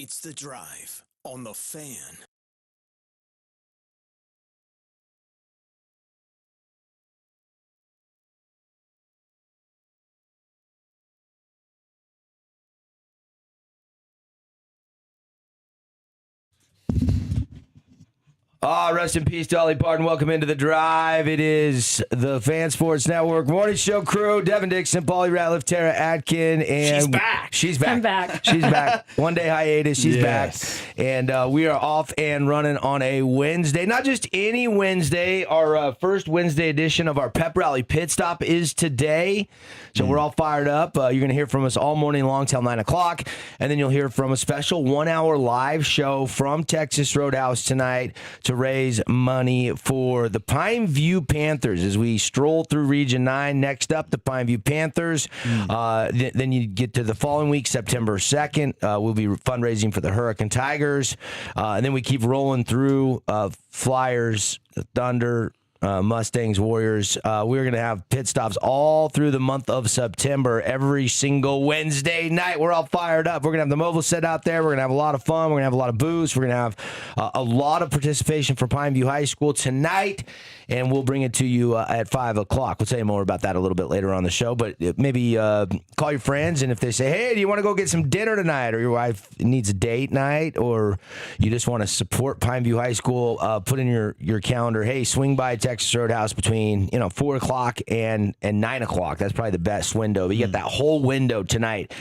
It's The Drive on The Fan. Rest in peace, Dolly Parton. Welcome into The Drive. It is the Fan Sports Network morning show crew. Devin, Dixon, Paulie Ratliff, Tara Atkin, and She's back. She's back. I'm back. She's back. One day hiatus. She's Yes. back, and we are off and running on a Wednesday. Not just any Wednesday. Our first Wednesday edition of our Pep Rally Pit Stop is today, so we're all fired up. You're going to hear from us all morning long till 9 o'clock, and then you'll hear from a special 1-hour live show from Texas Roadhouse tonight to raise money for the Pine View Panthers as we stroll through Region 9. Next up, the Pine View Panthers. Then you get to the following week, September 2nd. We'll be fundraising for the Hurricane Tigers. And then we keep rolling through Flyers, Thunder, Mustangs, Warriors. We're going to have pit stops all through the month of September, every single Wednesday night. We're all fired up. We're going to have the mobile set out there. We're going to have a lot of fun. We're going to have a lot of booze. We're going to have a lot of participation from Pine View High School tonight, and we'll bring it to you at 5 o'clock. We'll tell you more about that a little bit later on the show, but maybe call your friends, and if they say, hey, do you want to go get some dinner tonight, or your wife needs a date night, or you just want to support Pine View High School, put in your calendar, hey, swing by Texas Roadhouse between 4 o'clock and 9 o'clock. That's probably the best window. But you get that whole window tonight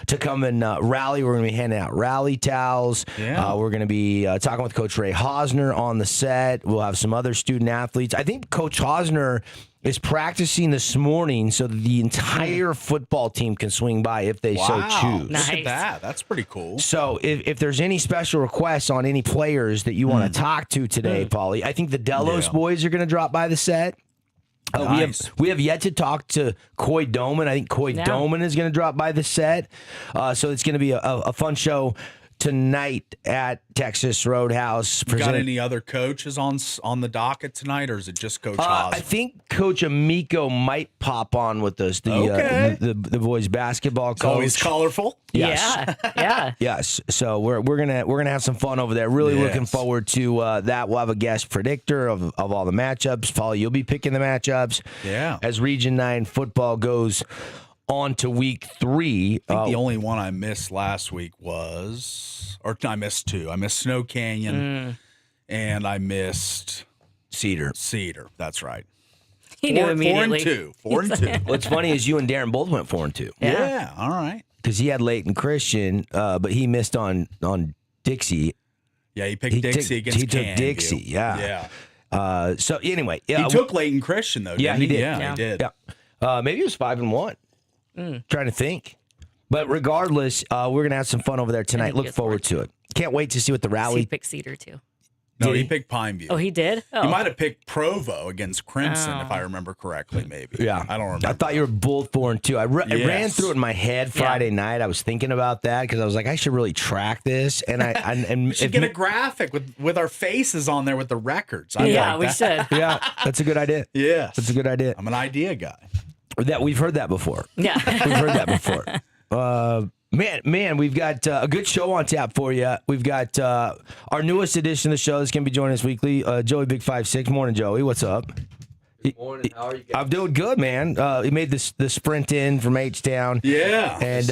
to come and rally. We're going to be handing out rally towels. Yeah. We're going to be talking with Coach Ray Hosner on the set. We'll have some other student athletes. I think Coach Hosner is practicing this morning so that the entire football team can swing by if they so choose. Nice. Look at that. That's pretty cool. So if there's any special requests on any players that you want to talk to today, Paulie, I think the Delos boys are going to drop by the set. Nice. We have yet to talk to Coy Doman. I think Coy Doman is going to drop by the set. So it's going to be a fun show tonight at Texas Roadhouse. You got any other coaches on the docket tonight, or is it just Coach Haas? I think Coach Amico might pop on with us, the boys basketball coach. Always colorful. Yes. Yeah. Yes. So we're gonna have some fun over there. Really looking forward to that. We'll have a guest predictor of all the matchups. Paulie, you'll be picking the matchups. Yeah. As Region 9 football goes on to week 3. I think the only one I missed last week I missed two. I missed Snow Canyon, and I missed Cedar. That's right. He knew immediately. 4 and 2. What's funny is you and Darren both went 4 and 2. Yeah. All right. Because he had Leighton Christian, but he missed on Dixie. Yeah, he picked Dixie against He took Canview. Dixie. Yeah. So anyway, He took Leighton Christian though. Yeah, Didn't he did. Yeah, he did. Yeah. Maybe it was 5-1. Trying to think. But regardless, we're going to have some fun over there tonight. Look forward to it. Can't wait to see what the He rally. picked Cedar too. No, Did he he? picked Pineview. Oh, he did? Oh. He might have picked Provo against Crimson, if I remember correctly, maybe. Yeah. I don't remember. I thought you were both 4 and 2. I ran Yes. through it in my head Friday night. I was thinking about that because I was like, I should really track this. And We should get a graphic with our faces on there with the records. I Yeah, like we that. should. Yeah, that's a good idea. Yes. That's a good idea. I'm an idea guy. That we've heard that before. Yeah. We've heard that before. Man, we've got a good show on tap for you. We've got our newest edition of the show that's going to be joining us weekly. Joey Big 5'6". Morning, Joey. What's up? Good morning. How are you guys? I'm doing good, man. He made the sprint in from H-Town. Yeah. And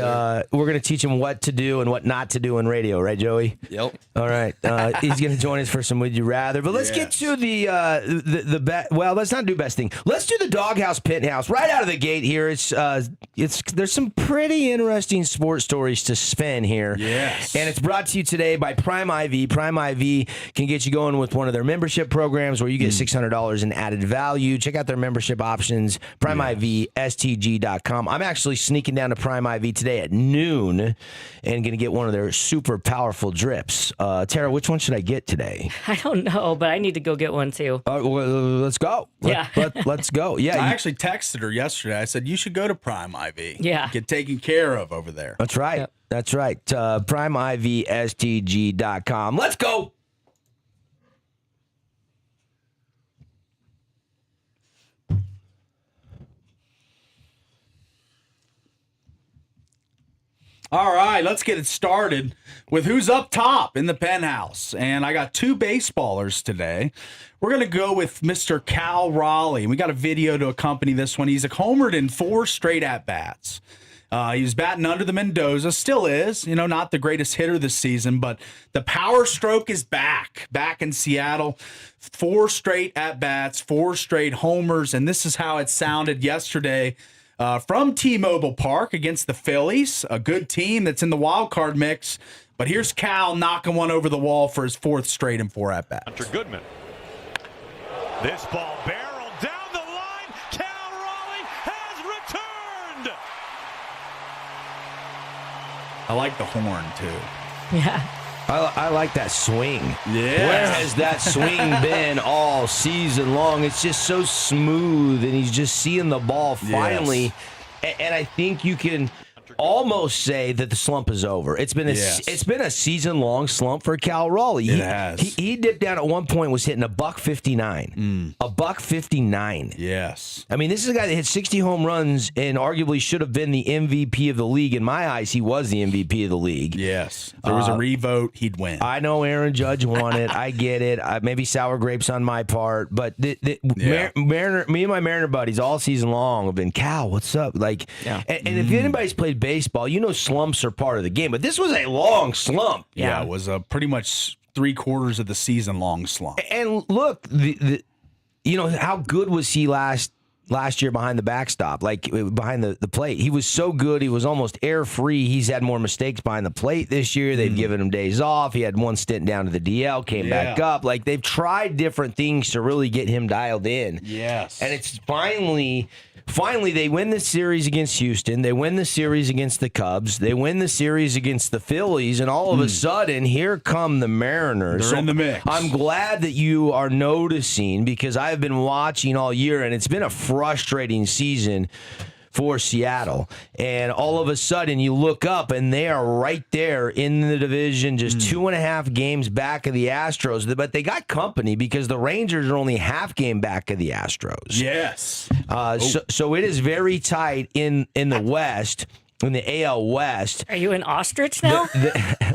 we're going to teach him what to do and what not to do in radio, right, Joey? Yep. All right. He's going to join us for some Would You Rather. But let's get to the best. Well, let's not do best thing. Let's do the Doghouse Penthouse right out of the gate here. There's some pretty interesting sports stories to spin here. Yes. And it's brought to you today by Prime IV. Prime IV can get you going with one of their membership programs where you get $600 in added value. Check out their membership options, PrimeIVSTG.com. I'm actually sneaking down to Prime IV today at noon and going to get one of their super powerful drips. Tara, which one should I get today? I don't know, but I need to go get one too. Let's go. Let's go. Yeah, I actually texted her yesterday. I said, you should go to Prime IV. Yeah. Get taken care of over there. that's right. Yep. That's right. PrimeIVSTG.com. Let's go. All right, let's get it started with who's up top in the penthouse. And I got two baseballers today. We're going to go with Mr. Cal Raleigh. We got a video to accompany this one. He's homered in 4 straight at-bats. He was batting under the Mendoza, still is, not the greatest hitter this season, but the power stroke is back in Seattle. 4 straight at-bats, 4 straight homers, and this is how it sounded yesterday from T-Mobile Park against the Phillies, a good team that's in the wild card mix. But here's Cal knocking one over the wall for his 4th straight and 4 at-bats. Hunter Goodman. This ball barreled down the line. Cal Raleigh has returned. I like the horn, too. Yeah. I like that swing. Yeah. Where has that swing been all season long? It's just so smooth, and he's just seeing the ball finally. Yes. And I think you can almost say that the slump is over. It's been a season-long slump for Cal Raleigh. It has. He dipped down at one point, was hitting $159. $159. Yes. I mean, this is a guy that hit 60 home runs and arguably should have been the MVP of the league. In my eyes, he was the MVP of the league. Yes. If there was a revote, he'd win. I know Aaron Judge won it. I get it. Maybe sour grapes on my part. But me and my Mariner buddies all season long have been, Cal, what's up? And if anybody's played baseball, slumps are part of the game. But this was a long slump. Yeah, it was a pretty much 3/4 of the season long slump. And look, how good was he last year behind the backstop, behind the plate? He was so good. He was almost air free. He's had more mistakes behind the plate this year. They've given him days off. He had one stint down to the DL, came back up. They've tried different things to really get him dialed in. Yes. And it's Finally, they win the series against Houston. They win the series against the Cubs. They win the series against the Phillies. And all of a sudden, here come the Mariners. They're in the mix. I'm glad that you are noticing, because I've been watching all year, and it's been a frustrating season for Seattle. And all of a sudden, you look up, and they are right there in the division, just 2.5 games back of the Astros. But they got company, because the Rangers are only half game back of the Astros. Yes. So it is very tight in the West, in the AL West. Are you an ostrich now?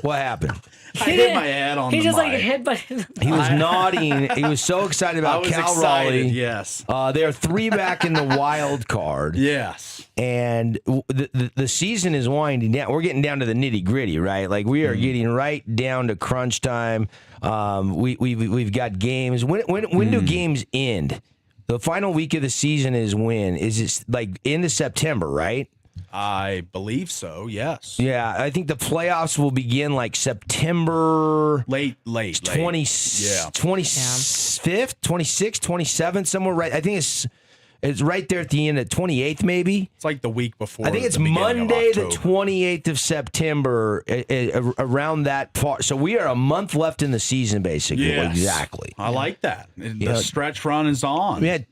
What happened? I hit my head on the mic. He just headbutted. He was nodding. He was so excited about Cal Raleigh. Yes. They are 3 back in the wild card. Yes. And the season is winding down. We're getting down to the nitty gritty, right? We are getting right down to crunch time. We've got games. When do games end? The final week of the season is when? Is it end of September, right? I believe so, yes. Yeah, I think the playoffs will begin September. Late. 25th, 26th, 27th, somewhere right. I think it's right there at the end of 28th, maybe. It's the week before. I think it's Monday, the 28th of September, around that part. So we are a month left in the season, basically. Yes. Exactly. I like that. The stretch run is on. We had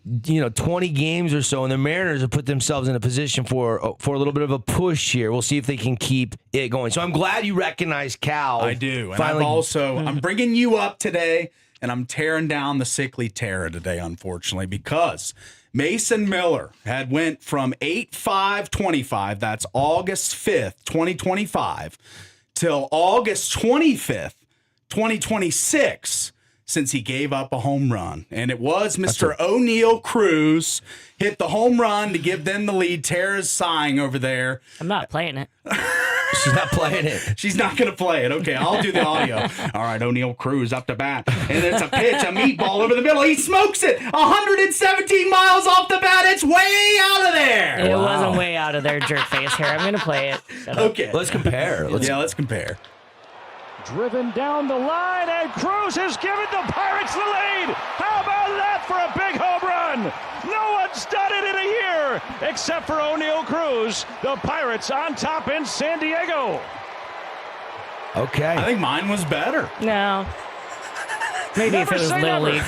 20 games or so, and the Mariners have put themselves in a position for a little bit of a push here. We'll see if they can keep it going. So I'm glad you recognize Cal. I do. And Finally, I'm bringing you up today, and I'm tearing down the sickly terror today, unfortunately, because Mason Miller had went from 8/5/25, that's August 5th, 2025, till August 25th, 2026, since he gave up a home run. And it was Mr. O'Neal Cruz hit the home run to give them the lead. Tara's sighing over there. I'm not playing it. she's not playing it. She's not going to play it. Okay, I'll do the audio. All right, O'Neal Cruz up to bat. And it's a pitch, a meatball over the middle. He smokes it. 117 miles off the bat. It's way out of there. It wasn't way out of there, jerk face. Here, I'm going to play it. Okay. Let's compare. Let's compare. Driven down the line, and Cruz has given the Pirates the lead. How about that for a big home run? No one's done it in a year except for O'Neal Cruz. The Pirates on top in San Diego. Okay. I think mine was better. No. Maybe if it was Little League.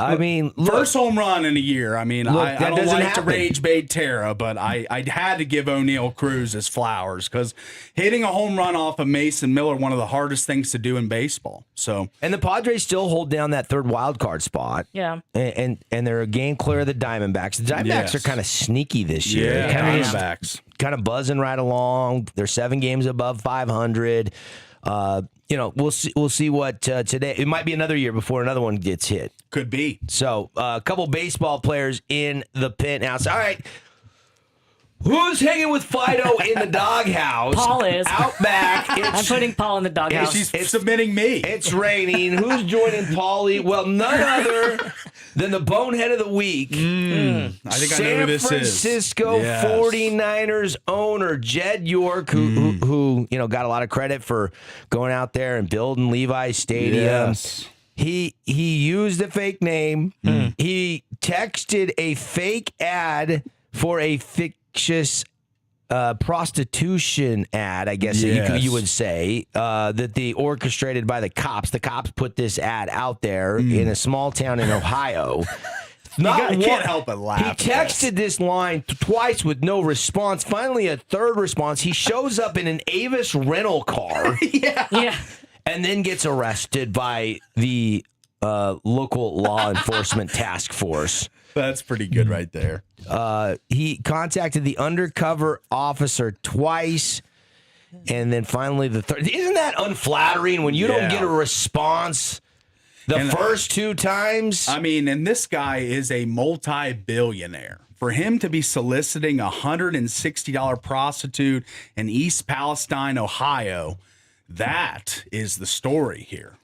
I mean, look, First home run in a year. I mean, Look, I that don't doesn't like happen. to rage bait Tara, but I had to give O'Neal Cruz his flowers because hitting a home run off of Mason Miller, one of the hardest things to do in baseball. So, and the Padres still hold down that third wild card spot. Yeah. And they're a game clear of the Diamondbacks. The Diamondbacks Yes. are kind of sneaky this year. yeah, Diamondbacks. Kind of buzzing right along. They're 7 games above 500. We'll see what today. It might be another year before another one gets hit. Could be. So a couple baseball players in the penthouse. All right. Who's hanging with Fido in the doghouse? Paul is. Out back. I'm putting Paul in the doghouse. She's submitting me. It's raining. Who's joining Paulie? Well, none other than the bonehead of the week. I think I know who this is. San Francisco Yes. 49ers owner Jed York, who got a lot of credit for going out there and building Levi's Stadium. Yes. He used a fake name. He texted a fake ad for a fictitious prostitution ad, I guess Yes. you would say, that they orchestrated by the cops. The cops put this ad out there in a small town in Ohio. You can't help but laugh. He texted this line twice with no response. Finally, a third response. He shows up in an Avis rental car yeah. and then gets arrested by the local law enforcement task force. That's pretty good right there. He contacted the undercover officer twice, and then finally the third. Isn't that unflattering when you don't Yeah. get a response the first 2 times? I mean, and this guy is a multi-billionaire. For him to be soliciting a $160 prostitute in East Palestine, Ohio, that is the story here.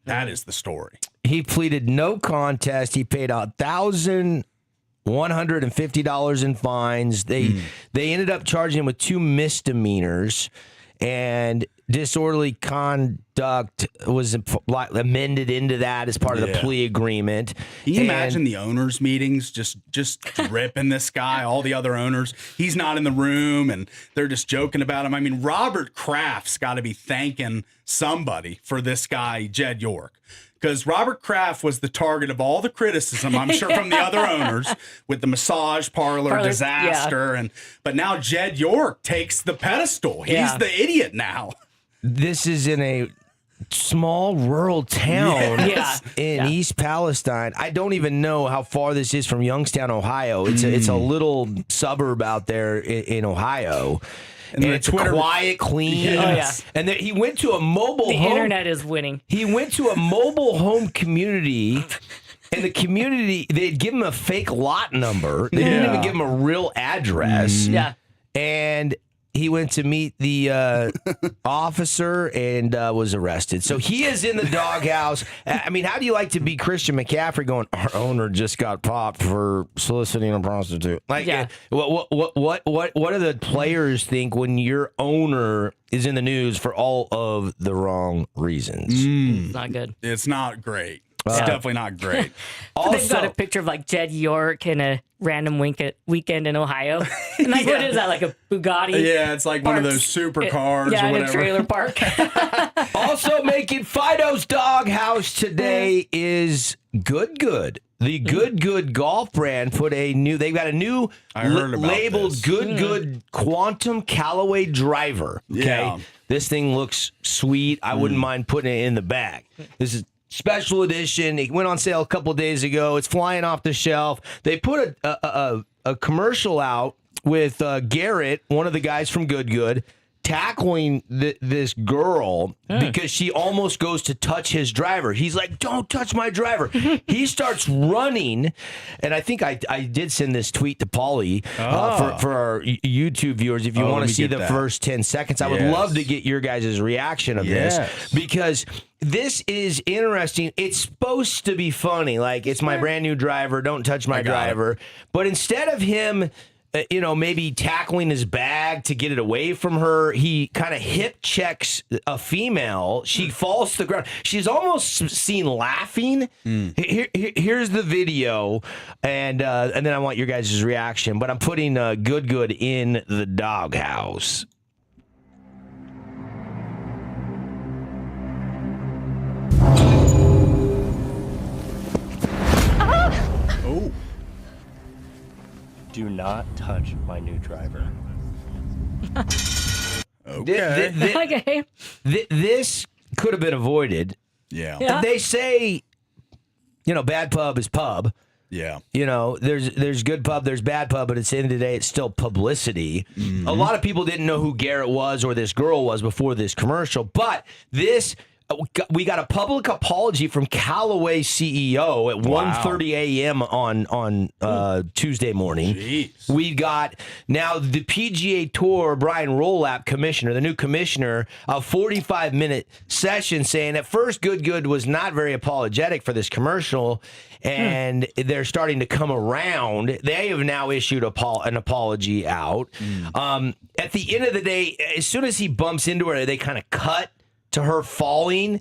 That is the story. He pleaded no contest. He paid $1,150 in fines. They ended up charging him with 2 misdemeanors, and disorderly conduct was amended into that as part of the plea agreement. Can you imagine the owners' meetings just ripping this guy, all the other owners? He's not in the room, and they're just joking about him. I mean, Robert Kraft's got to be thanking somebody for this guy, Jed York. Because Robert Kraft was the target of all the criticism, I'm sure, from the other owners with the massage parlor disaster. But now Jed York takes the pedestal. He's the idiot now. This is in a small rural town in East Palestine. I don't even know how far this is from Youngstown, Ohio. It's a little suburb out there in Ohio. And it's quiet, clean. Yes. And he went to a mobile home. The internet is winning. He went to a mobile home community, and the community, they'd give him a fake lot number. They didn't even give him a real address. Yeah. And he went to meet the officer and was arrested. So he is in the doghouse. I mean, how do you like to be Christian McCaffrey going, our owner just got popped for soliciting a prostitute? Like, what do the players think when your owner is in the news for all of the wrong reasons? It's not good. It's not great. It's definitely not great. They've got a picture of like Jed York in a random weekend in Ohio. And like, what is that? Like a Bugatti? Yeah, it's like one of those supercars or in whatever. a trailer park. Also making Fido's doghouse today is Good. The Good golf brand they've got a new labeled this. Good Quantum Callaway driver. Okay. Yeah. This thing looks sweet. I wouldn't mind putting it in the bag. This is special edition. It went on sale a couple days ago. It's flying off the shelf. They put a commercial out with Garrett, one of the guys from Good, tackling this girl because she almost goes to touch his driver. He's like, don't touch my driver. He starts running, and I think I did send this tweet to Paulie for our YouTube viewers. If you want to see the first 10 seconds, I would love to get your guys' reaction of this, because this is interesting. It's supposed to be funny, like, it's my brand new driver, don't touch my driver. But instead of him maybe tackling his bag to get it away from her, he kind of hip checks a female. She falls to the ground. She's almost seen laughing. Here's the video, and then I want your guys' reaction. But I'm putting Good in the doghouse. Do not touch my new driver. Okay. Okay. This could have been avoided. Yeah. Yeah. They say, bad pub is pub. Yeah. There's good pub, there's bad pub, but at the end of the day, it's still publicity. Mm-hmm. A lot of people didn't know who Garrett was or this girl was before this commercial, but we got a public apology from Callaway CEO at 1:30 a.m. on Tuesday morning. Jeez. We got now the PGA Tour Brian Rolap commissioner, the new commissioner, a 45-minute session saying at first Good was not very apologetic for this commercial, and they're starting to come around. They have now issued an apology out. At the end of the day, as soon as he bumps into her, they kind of cut to her falling.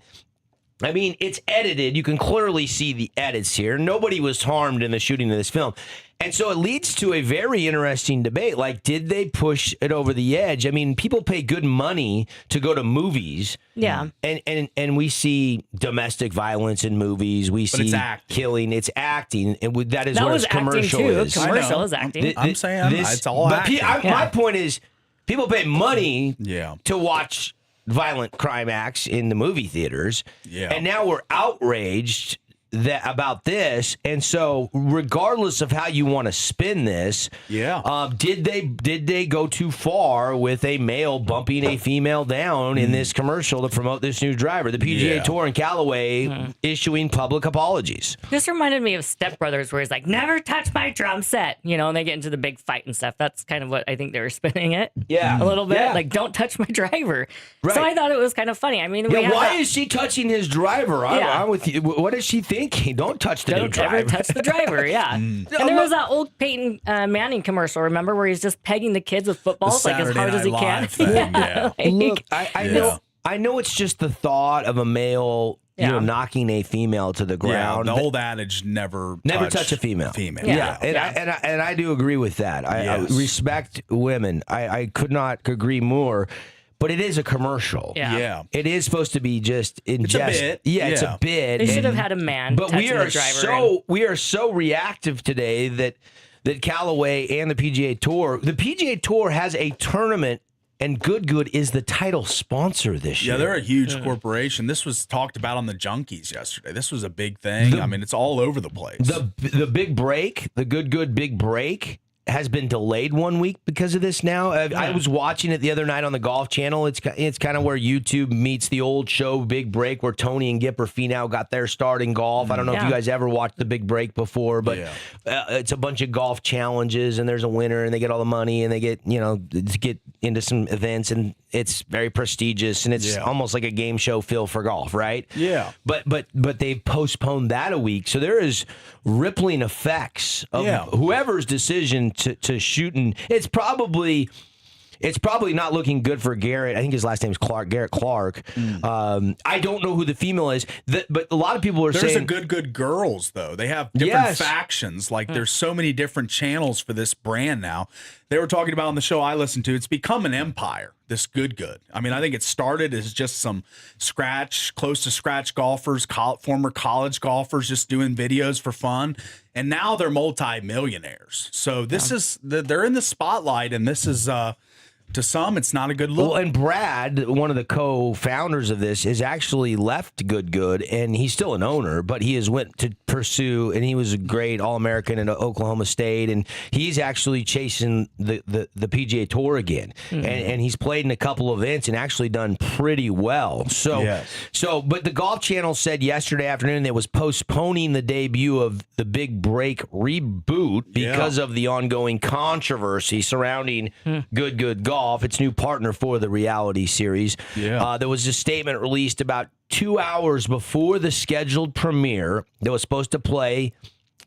I mean, it's edited. You can clearly see the edits here. Nobody was harmed in the shooting of this film. And so it leads to a very interesting debate. Like, did they push it over the edge? I mean, people pay good money to go to movies. Yeah. And we see domestic violence in movies. We see it's acting. killing. It's acting. And that is That what was a commercial acting too. is. Commercial is acting. I'm saying it's all acting. My point is, people pay money Yeah. to watch violent crime acts in the movie theaters. Yeah. And now we're outraged about this. And so regardless of how you want to spin this, did they go too far with a male bumping a female down in this commercial to promote this new driver? The PGA Tour and Callaway issuing public apologies. This reminded me of Step Brothers, where he's like, never touch my drum set, and they get into the big fight and stuff. That's kind of what I think they were spinning it. Yeah. A little bit. Yeah. Like, don't touch my driver. Right. So I thought it was kind of funny. I mean, why is she touching his driver? I'm with you. What is she thinking? Don't touch the new Don't driver. ever touch the driver, yeah. And there was that old Peyton Manning commercial, remember, where he's just pegging the kids with footballs like as hard as he can. Look, I know it's just the thought of a male, knocking a female to the ground. The old adage, never touch a female. Yeah. And I do agree with that. I respect women. I could not agree more. But it is a commercial. Yeah. It is supposed to be just in It's jest. a bit. Yeah, it's a bit. They should have had a man. But we touching are the driver we are so reactive today that Callaway and the PGA Tour has a tournament, and Good is the title sponsor this year. Yeah, they're a huge corporation. This was talked about on the Junkies yesterday. This was a big thing. It's all over the place. The big break, the Good big break, has been delayed 1 week because of this now. I was watching it the other night on the Golf Channel. It's kind of where YouTube meets the old show Big Break, where Tony and Gipper Finau got their start in golf. I don't know if you guys ever watched the Big Break before, but it's a bunch of golf challenges, and there's a winner, and they get all the money, and they get to get into some events, and it's very prestigious, and it's almost like a game show feel for golf, right? Yeah. But they postponed that a week, so there is rippling effects of whoever's decision to shoot, and it's probably not looking good for Garrett. I think his last name is Clark, Garrett Clark. I don't know who the female is, but a lot of people are saying there's a good girls though. They have different factions. Like there's so many different channels for this brand now. They were talking about on the show I listened to. It's become an empire. This Good. I mean, I think it started as just some close to scratch golfers, former college golfers, just doing videos for fun, and now they're multi-millionaires. So they're in the spotlight, and this is. To some, it's not a good look. Well, and Brad, one of the co-founders of this, has actually left Good, and he's still an owner, but he has went to pursue, and he was a great All-American at Oklahoma State, and he's actually chasing the PGA Tour again, and he's played in a couple of events and actually done pretty well. But the Golf Channel said yesterday afternoon it was postponing the debut of the Big Break reboot because of the ongoing controversy surrounding Good Golf. Its new partner for the reality series. There was a statement released about 2 hours before the scheduled premiere that was supposed to play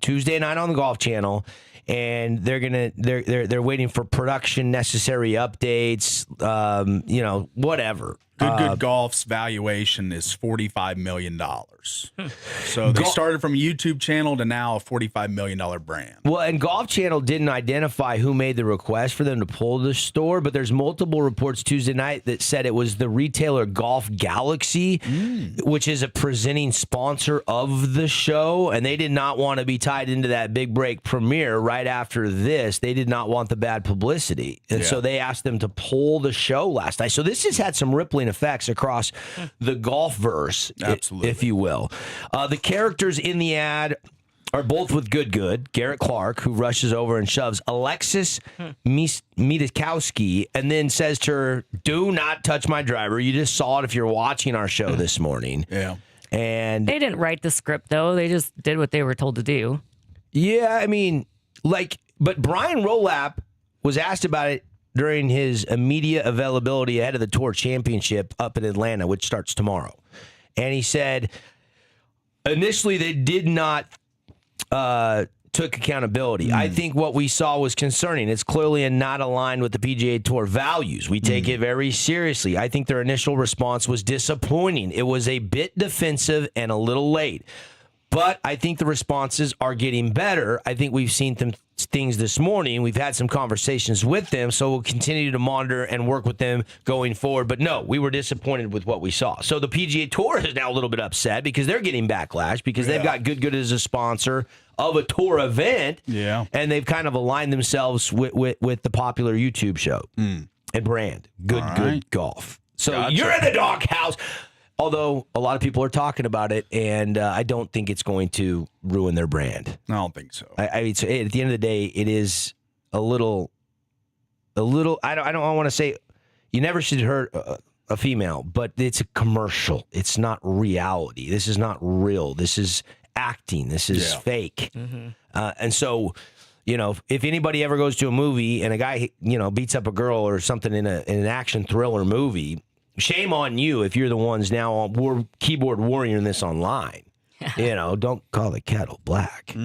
Tuesday night on the Golf Channel, and they're waiting for production necessary updates. Whatever. Good Golf's valuation is $45 million. So they started from a YouTube channel to now a $45 million brand. Well, and Golf Channel didn't identify who made the request for them to pull the store, but there's multiple reports Tuesday night that said it was the retailer Golf Galaxy, which is a presenting sponsor of the show, and they did not want to be tied into that big break premiere right after this. They did not want the bad publicity, and so they asked them to pull the show last night. So this has had some rippling effects across the golfverse, if you will. The characters in the ad are both with Good. Garrett Clark, who rushes over and shoves Alexis Mitakowski and then says to her, "Do not touch my driver." You just saw it if you're watching our show this morning. Yeah. And They didn't write the script, though. They just did what they were told to do. yeah, I mean, but Brian Rolap was asked about it during his immediate availability ahead of the Tour Championship up in Atlanta, which starts tomorrow. And he said, initially, they did not took accountability. I think what we saw was concerning. It's clearly not aligned with the PGA Tour values. We take it very seriously. I think their initial response was disappointing. It was a bit defensive and a little late. But I think the responses are getting better. I think we've seen things this morning. We've had some conversations with them, so we'll continue to monitor and work with them going forward. But no, we were disappointed with what we saw. So the PGA Tour is now a little bit upset because they're getting backlash because they've got Good as a sponsor of a tour event. Yeah. And they've kind of aligned themselves with the popular YouTube show and brand, Good Golf. So you're in the doghouse. Although a lot of people are talking about it, and I don't think it's going to ruin their brand. I don't think so. I mean, so at the end of the day, it is a little. I don't want to say you never should hurt a female, but it's a commercial. It's not reality. This is not real. This is acting. This is fake. And so, if anybody ever goes to a movie and a guy, beats up a girl or something in an action thriller movie. Shame on you if you're the ones now on keyboard warrioring this online. Don't call the kettle black.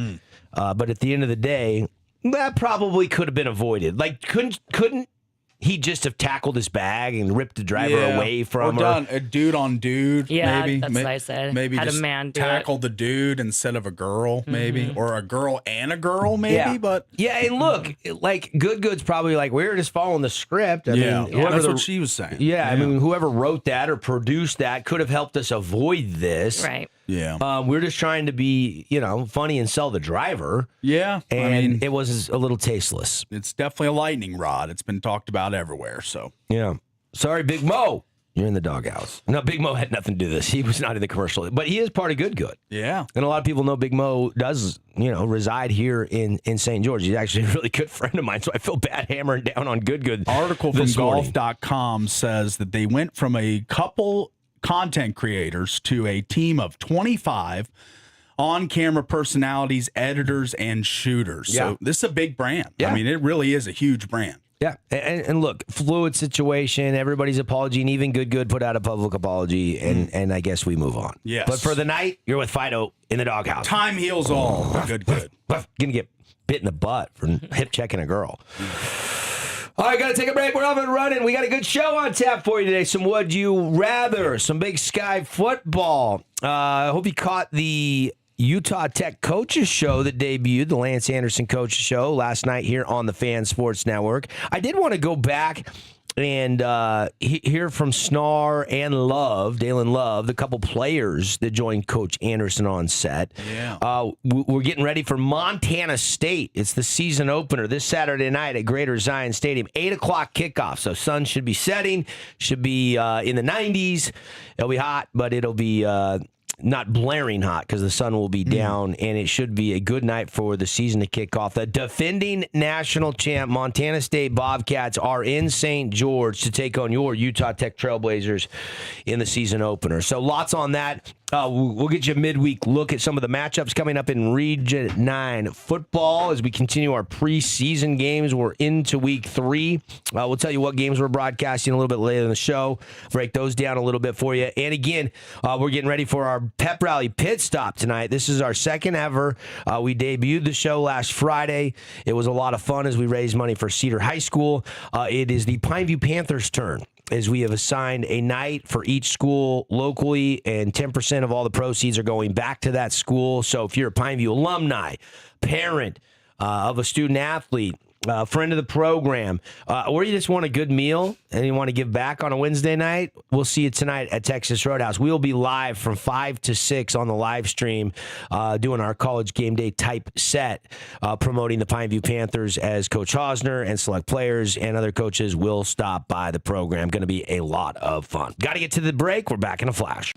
But at the end of the day, that probably could have been avoided. Like, couldn't he just have tackled his bag and ripped the driver away from or done a dude on dude? Yeah, maybe. that's what I said. Maybe Had just a man do tackle the dude instead of a girl, maybe, or a girl and a girl, maybe. Yeah. But and look, like Good's probably like, we're just following the script. I mean, that's what she was saying. I mean, whoever wrote that or produced that could have helped us avoid this. Right. Yeah. We're just trying to be, funny and sell the driver. Yeah. And it was a little tasteless. It's definitely a lightning rod. It's been talked about everywhere. So yeah. Sorry, Big Mo. You're in the doghouse. No, Big Mo had nothing to do with this. He was not in the commercial, but he is part of Good. Yeah. And a lot of people know Big Mo does, reside here in St. George. He's actually a really good friend of mine, so I feel bad hammering down on Good. Article from golf.com says that they went from a couple content creators to a team of 25 on-camera personalities, editors, and shooters. Yeah. So this is a big brand. Yeah. I mean, it really is a huge brand. Yeah, and look, fluid situation, everybody's apology, and even Good put out a public apology, and I guess we move on. Yes. But for the night, you're with Fido in the doghouse. Time heals all. Good. Gonna get bit in the butt for hip checking a girl. All right, got to take a break. We're off and running. We got a good show on tap for you today. Some Would You Rather, some Big Sky football. I hope you caught the Utah Tech Coaches Show that debuted, the Lance Anderson Coaches Show last night here on the Fan Sports Network. I did want to go back and hear from Snar and Dalen Love, the couple players that joined Coach Anderson on set. Yeah. We're getting ready for Montana State. It's the season opener this Saturday night at Greater Zion Stadium, 8 o'clock kickoff. So sun should be setting, should be in the 90s. It'll be hot, but it'll be not blaring hot because the sun will be down, and it should be a good night for the season to kick off. The defending national champ Montana State Bobcats are in St. George to take on your Utah Tech Trailblazers in the season opener. So lots on that. We'll get you a midweek look at some of the matchups coming up in Region 9 football as we continue our preseason games. We're into week 3. We'll tell you what games we're broadcasting a little bit later in the show, break those down a little bit for you. And again, we're getting ready for our pep rally pit stop tonight. This is our second ever. We debuted the show last Friday. It was a lot of fun as we raised money for Cedar High School. It is the Pineview Panthers' turn is we have assigned a night for each school locally, and 10% of all the proceeds are going back to that school. So if you're a Pineview alumni, parent of a student athlete, friend of the program, or you just want a good meal and you want to give back on a Wednesday night, we'll see you tonight at Texas Roadhouse. We'll be live from 5 to 6 on the live stream, doing our college game day type set, promoting the Pineview Panthers as Coach Hausner and select players and other coaches will stop by the program. Going to be a lot of fun. Got to get to the break. We're back in a flash.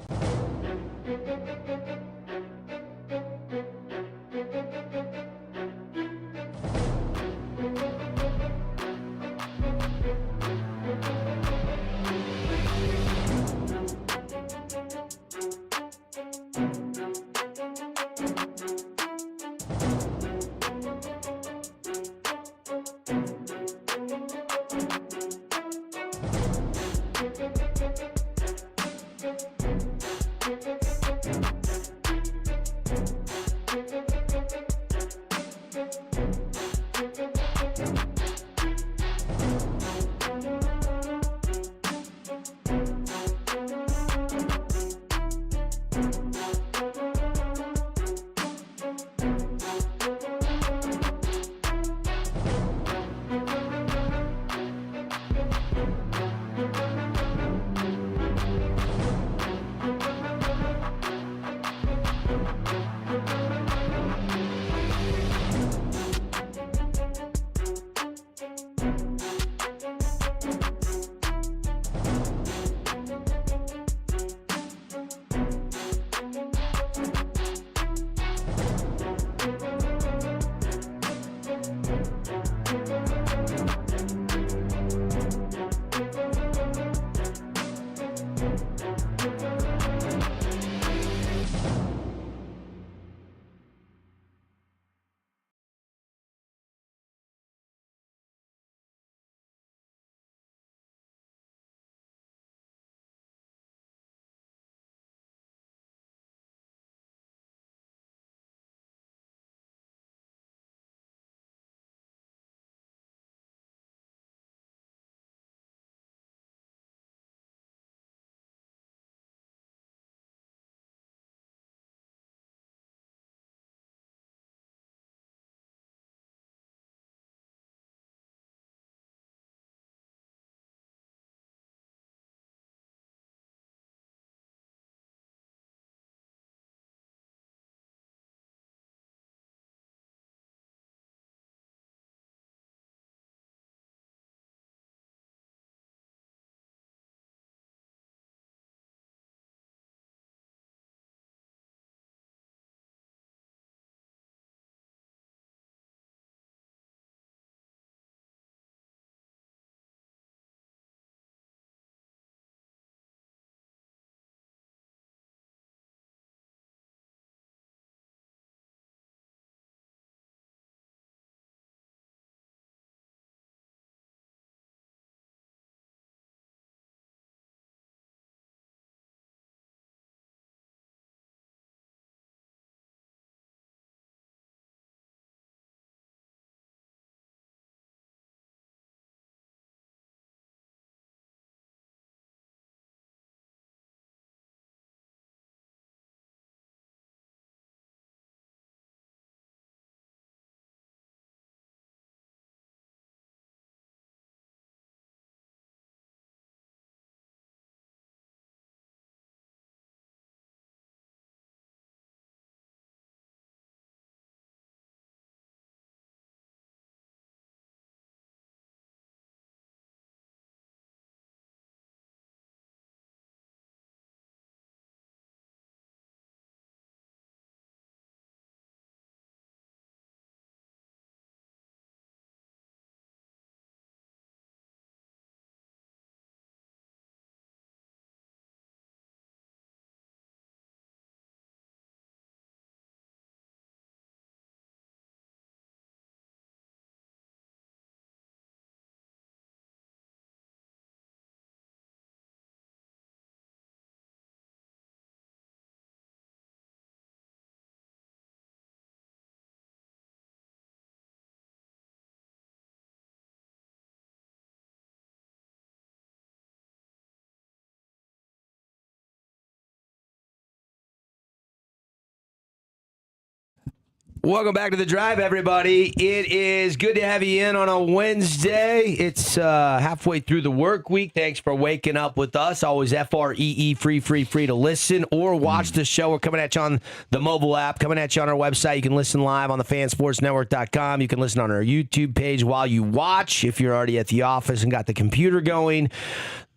Welcome back to The Drive, everybody. It is good to have you in on a Wednesday. It's halfway through the work week. Thanks for waking up with us. Always FREE, free to listen or watch the show. We're coming at you on the mobile app, coming at you on our website. You can listen live on the fansportsnetwork.com. You can listen on our YouTube page while you watch. If you're already at the office and got the computer going,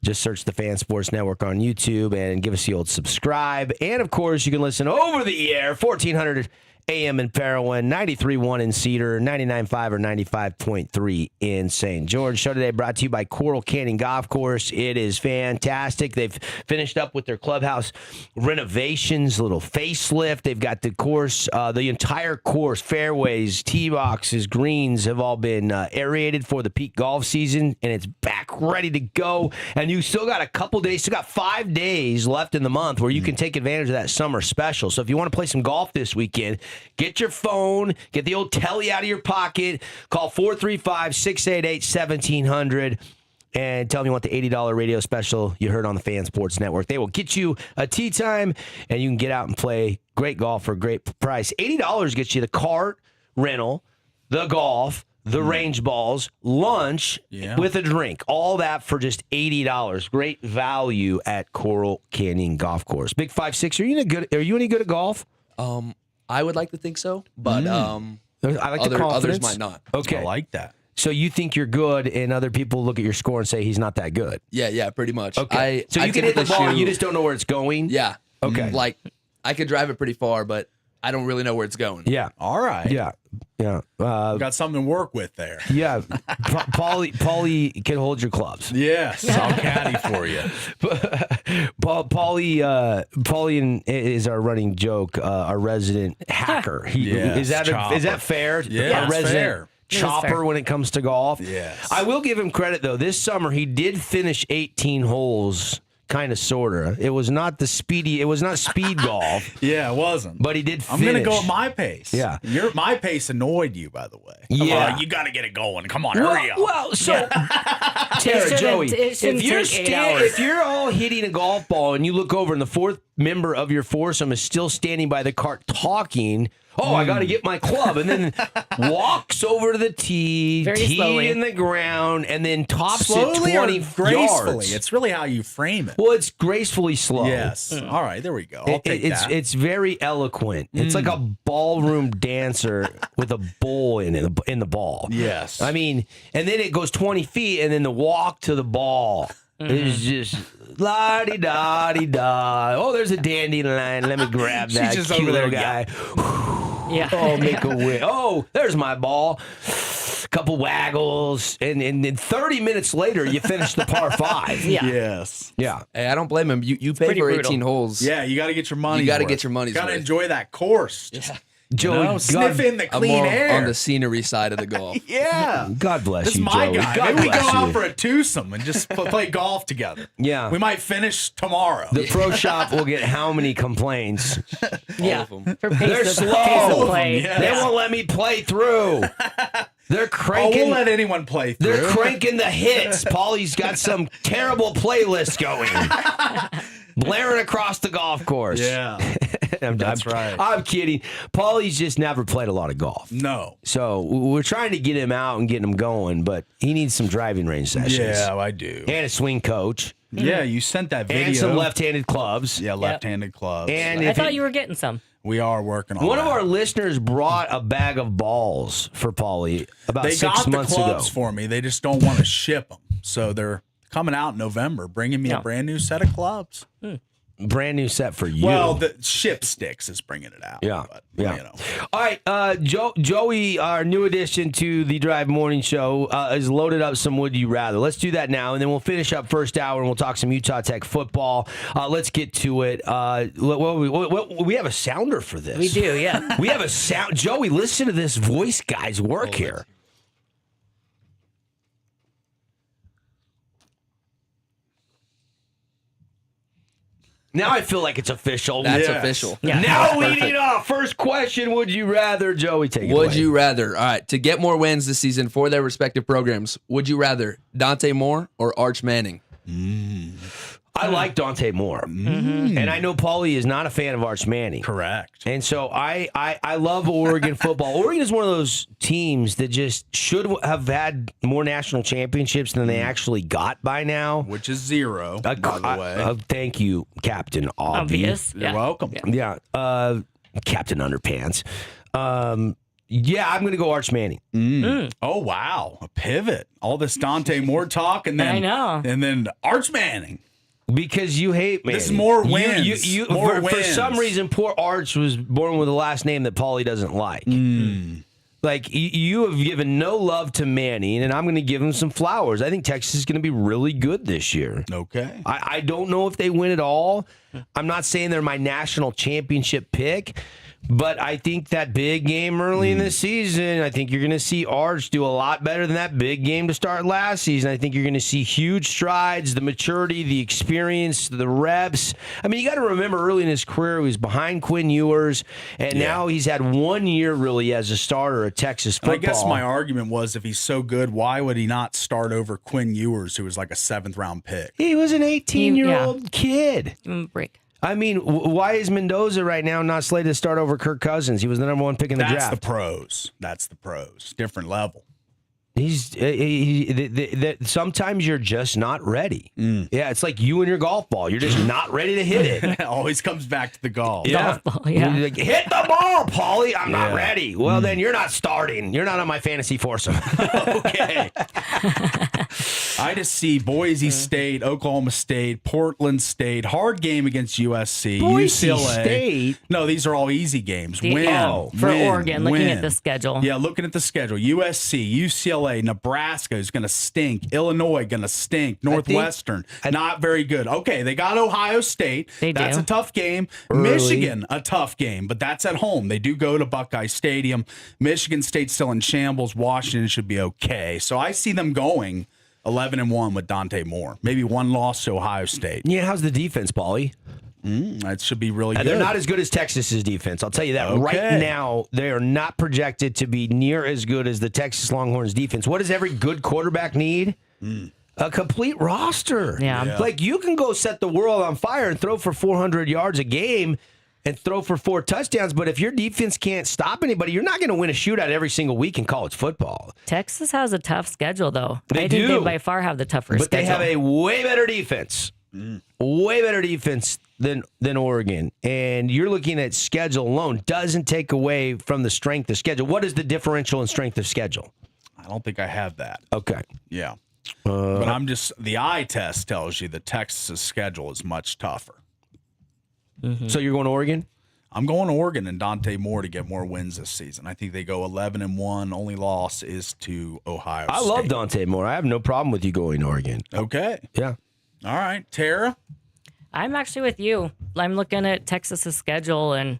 just search the Fan Sports Network on YouTube and give us the old subscribe. And, of course, you can listen over the air, 1400 AM in Parowan, 93.1 in Cedar, 99.5 or 95.3 in St. George. Show today brought to you by Coral Canyon Golf Course. It is fantastic. They've finished up with their clubhouse renovations, a little facelift. They've got the course, the entire course, fairways, tee boxes, greens have all been aerated for the peak golf season, and it's back ready to go. And you still got a couple days, still got 5 days left in the month where you can take advantage of that summer special. So if you want to play some golf this weekend, get your phone, get the old telly out of your pocket, call 435-688-1700, and tell me what the $80 radio special you heard on the Fan Sports Network. They will get you a tee time, and you can get out and play great golf for a great price. $80 gets you the cart rental, the golf, the range balls, lunch with a drink. All that for just $80. Great value at Coral Canyon Golf Course. Big 5'6", are you any good at golf? I would like to think so, but I like the confidence. others might not. Okay. I like that. So you think you're good, and other people look at your score and say he's not that good. Yeah, pretty much. Okay. So you can hit the ball, and you just don't know where it's going? Yeah. Okay. Like, I could drive it pretty far, but I don't really know where it's going. Yeah. All right. Yeah. Got something to work with there. Yeah. Paulie can hold your clubs. Yes, I'll caddy for you. Paulie is our running joke, our resident hacker. Is that fair? Yeah, our resident fair. chopper when it comes to golf. Yes. I will give him credit though. This summer he did finish 18 holes. Kind of, sorta. It was not speed golf. Yeah, it wasn't. But he did finish. I'm going to go at my pace. Yeah. My pace annoyed you, by the way. Yeah. You got to get it going. Come on, hurry up. Well, so, Tara, Joey, if you're all hitting a golf ball and you look over and the fourth member of your foursome is still standing by the cart talking, I got to get my club, and then walks over to the tee, in the ground, and then tops slowly it 20 gracefully. yards. It's really how you frame it. Well, it's gracefully slow. Yes. All right, there we go. I'll take that. It's very eloquent. It's like a ballroom dancer with a bowl in the ball. Yes. I mean, and then it goes 20 feet, and then the walk to the ball is just la-di-da-di-da. Oh, there's a dandelion. Let me grab that just cute over there, little guy. Yeah. Oh, make a win. Oh, there's my ball. Couple waggles, and then 30 minutes later, you finish the par 5. Yeah. Yes. Yeah. Hey, I don't blame him. You pay for 18 brutal. holes. Yeah, you got to get your money. You got to get your money's Got to worth. enjoy that course. Yeah. Joey, sniff in the I'm clean more air. on the scenery side of the golf. Yeah. God bless That's you, my Joey. guy. God Maybe we go bless out you. for a twosome and just play golf together. Yeah. We might finish tomorrow. The pro shop will get how many complaints? Yeah. All of them. For They're pace slow. of play. Yeah. They won't let me play through. They're Oh, cranking. we'll let anyone play through. They're cranking the hits. Paulie's got some terrible playlist going, blaring across the golf course. Yeah. That's right. I'm kidding. Paulie's just never played a lot of golf. No. So we're trying to get him out and get him going, but he needs some driving range sessions. Yeah, I do. And a swing coach. Yeah, you sent that video. And some left-handed clubs. Yeah, left-handed clubs. And I thought you were getting some. We are working on one that. of our listeners brought a bag of balls for Paulie about They 6 got the months clubs ago. for me. They just don't want to ship them. So they're coming out in November, bringing me a brand new set of clubs. Brand new set for you. Well, the Ship Sticks is bringing it out. Yeah, But, yeah. You know. All right, Joey, our new addition to the Drive Morning Show, has loaded up some Would You Rather. Let's do that now, and then we'll finish up first hour, and we'll talk some Utah Tech football. Let's get to it. We have a sounder for this. We do, yeah. We have a sound. Joey, listen to this voice guy's work here. Now I feel like it's official. That's Yes. official. Yeah. Now leading off, first question, would you rather, Joey, take it Would away. you rather? All right, to get more wins this season for their respective programs, would you rather Dante Moore or Arch Manning? I like Dante Moore. And I know Paulie is not a fan of Arch Manning. Correct. And so I love Oregon football. Oregon is one of those teams that just should have had more national championships than they actually got by now. Which is 0, by the way. Thank you, Captain Obvious. You're welcome. Yeah. Captain Underpants. Yeah, I'm going to go Arch Manning. Oh, wow. A pivot. All this Dante Moore talk, and then I know. And then Arch Manning. Because you hate Manning. This is more wins. For some reason, poor Arch was born with a last name that Paulie doesn't like. Like, you have given no love to Manning, and I'm going to give him some flowers. I think Texas is going to be really good this year. Okay. I don't know if they win it all. I'm not saying they're my national championship pick, but I think that big game early in the season, I think you're going to see Arch do a lot better than that big game to start last season. I think you're going to see huge strides, the maturity, the experience, the reps. I mean, you got to remember early in his career, he was behind Quinn Ewers, and now he's had 1 year really as a starter at Texas football. I guess my argument was if he's so good, why would he not start over Quinn Ewers, who was like a 7th-round pick? He was an 18-year-old kid. Give him a break. I mean, why is Mendoza right now not slated to start over Kirk Cousins? He was the number 1 pick in the draft. That's the pros. That's the pros. Different level. Sometimes you're just not ready. Yeah, it's like you and your golf ball. You're just not ready to hit it. It always comes back to the golf. Yeah. Golf ball, yeah. You're like, hit the ball, Paulie. I'm not ready. Well, then you're not starting. You're not on my fantasy foursome. Okay. I just see Boise State, Oklahoma State, Portland State, hard game against USC, Boise UCLA. State? No, these are all easy games. For Oregon, looking at the schedule. Yeah, looking at the schedule. USC, UCLA, Nebraska is going to stink. Illinois going to stink. Northwestern, not very good. Okay, they got Ohio State. That's a tough game. Michigan, a tough game, but that's at home. They do go to Buckeye Stadium. Michigan State's still in shambles. Washington should be okay. So I see them going 11-1 with Dante Moore. Maybe 1 loss to Ohio State. Yeah, how's the defense, Paulie? That should be really good. They're not as good as Texas's defense. I'll tell you that right now. They are not projected to be near as good as the Texas Longhorns defense. What does every good quarterback need? A complete roster. Yeah. Like, you can go set the world on fire and throw for 400 yards a game and throw for 4 touchdowns, but if your defense can't stop anybody, you're not going to win a shootout every single week in college football. Texas has a tough schedule, though. They I do. think they by far have the tougher schedule. But they have a way better defense. Way better defense than Oregon. And you're looking at schedule alone. Doesn't take away from the strength of schedule. What is the differential in strength of schedule? I don't think I have that. Okay. Yeah. But I'm just, the eye test tells you that Texas's schedule is much tougher. So you're going to Oregon? I'm going to Oregon and Dante Moore to get more wins this season. I think they go 11-1. Only loss is to Ohio State. I love Dante Moore. I have no problem with you going to Oregon. Okay. Yeah. All right. Tara? I'm actually with you. I'm looking at Texas's schedule, and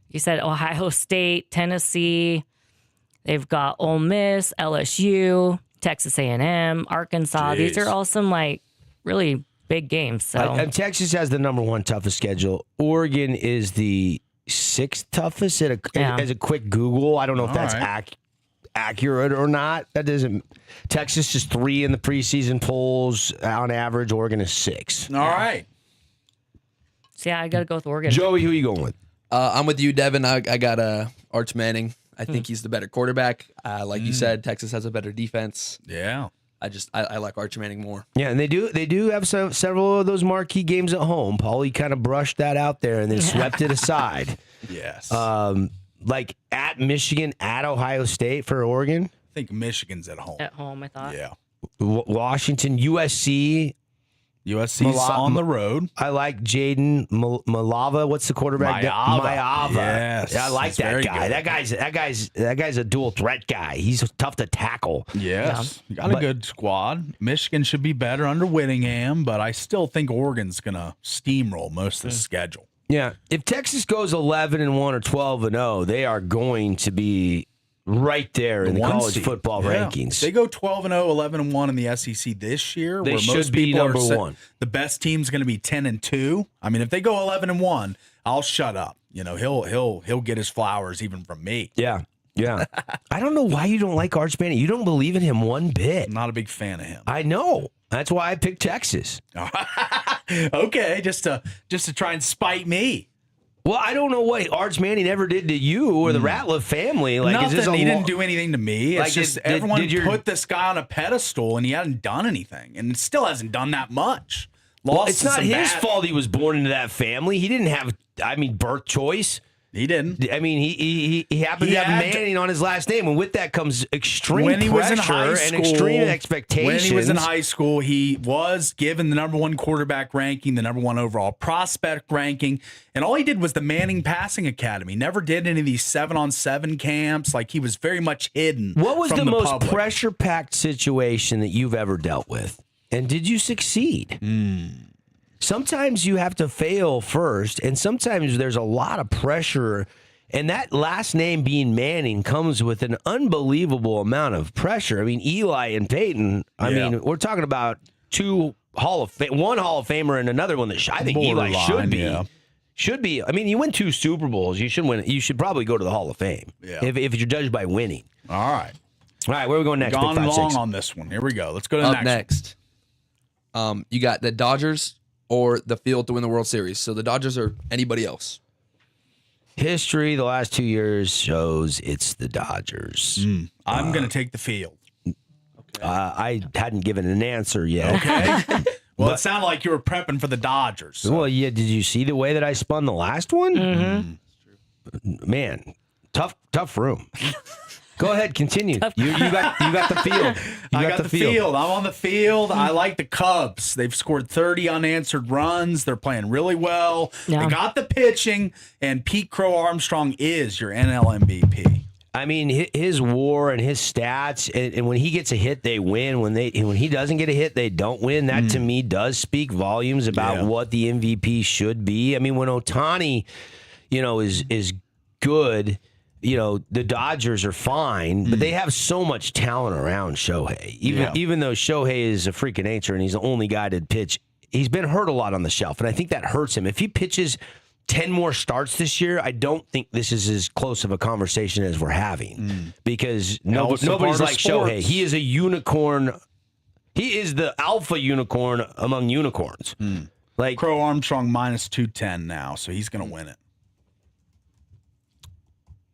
you said Ohio State, Tennessee. They've got Ole Miss, LSU, Texas A&M, Arkansas. Jeez. These are all some really big games. So And Texas has the number 1 toughest schedule. Oregon is the 6th toughest as a quick Google. I don't know if that's accurate or not. That doesn't. Texas is 3 in the preseason polls on average. Oregon is 6. All right. So yeah, I got to go with Oregon. Joey, who are you going with? I'm with you, Devin. I got Arch Manning. I think he's the better quarterback. Like you said, Texas has a better defense. Yeah. I like Arch Manning more. Yeah, and they do have several of those marquee games at home. Paulie kind of brushed that out there and then swept it aside. Yes. Like at Michigan, at Ohio State for Oregon. I think Michigan's at home. At home, I thought. Yeah. Washington, USC. USC's on the road. I like Jaden Malava. What's the quarterback? Maava. Yes. Yeah, I like that guy. That guy's a dual threat guy. He's tough to tackle. Yes. You got a good squad. Michigan should be better under Whittingham, but I still think Oregon's going to steamroll most of the schedule. Yeah. If Texas goes 11-1 or 12-0, they are going to be right there in the college football rankings. They go 12-0, 11-1 in the SEC this year. They where should most be people number are 1. The best team's going to be 10-2. I mean, if they go 11-1, I'll shut up. You know, he'll get his flowers even from me. Yeah. Yeah. I don't know why you don't like Arch Manning. You don't believe in him one bit. I'm not a big fan of him. I know. That's why I picked Texas. Okay, just to try and spite me. Well, I don't know what Arch Manning ever did to you or the Ratliff family. Like, Nothing. Is this He didn't do anything to me. It's Like, just did everyone your- put this guy on a pedestal, and he hadn't done anything, and still hasn't done that much. Well, Lost it's to not some his bad- fault he was born into that family. He didn't have, birth choice. He didn't. I mean, he happened He to have had to- Manning on his last name, and with that comes extreme When he was in pressure high and school, extreme expectations. When he was in high school, he was given the number 1 quarterback ranking, the number 1 overall prospect ranking, and all he did was the Manning Passing Academy. Never did any of these 7-on-7 camps. Like, he was very much hidden. What was from the most public. pressure-packed situation that you've ever dealt with, and did you succeed? Sometimes you have to fail first, and sometimes there's a lot of pressure. And that last name being Manning comes with an unbelievable amount of pressure. I mean, Eli and Peyton, we're talking about one Hall of Famer and another one that I think Eli should be. Yeah. Should be. I mean, you win 2 Super Bowls. You should win. You should probably go to the Hall of Fame if you're judged by winning. All right. All right, where are we going next? Gone Big 5, long 6. on this one. Here we go. Let's go to the Up next. You got the Dodgers or the field to win the World Series. So the Dodgers or anybody else. History the last 2 years shows it's the Dodgers. I'm going to take the field. I hadn't given an answer yet. Okay. Well, it sounded like you were prepping for the Dodgers. So. Well, yeah. Did you see the way that I spun the last one? Mm-hmm. Man, tough room. Go ahead, continue. You got the field. I got the field. I'm on the field. I like the Cubs. They've scored 30 unanswered runs. They're playing really well. Yeah. They got the pitching, and Pete Crow Armstrong is your NL MVP. I mean, his WAR and his stats, and when he gets a hit, they win. When he doesn't get a hit, they don't win. That to me does speak volumes about what the MVP should be. I mean, when Ohtani, is good. The Dodgers are fine, but they have so much talent around Shohei. Even though Shohei is a freak of nature and he's the only guy to pitch, he's been hurt a lot on the shelf, and I think that hurts him. If he pitches 10 more starts this year, I don't think this is as close of a conversation as we're having because nobody's like Shohei. He is a unicorn. He is the alpha unicorn among unicorns. Like Crow Armstrong minus 210 now, so he's going to win it.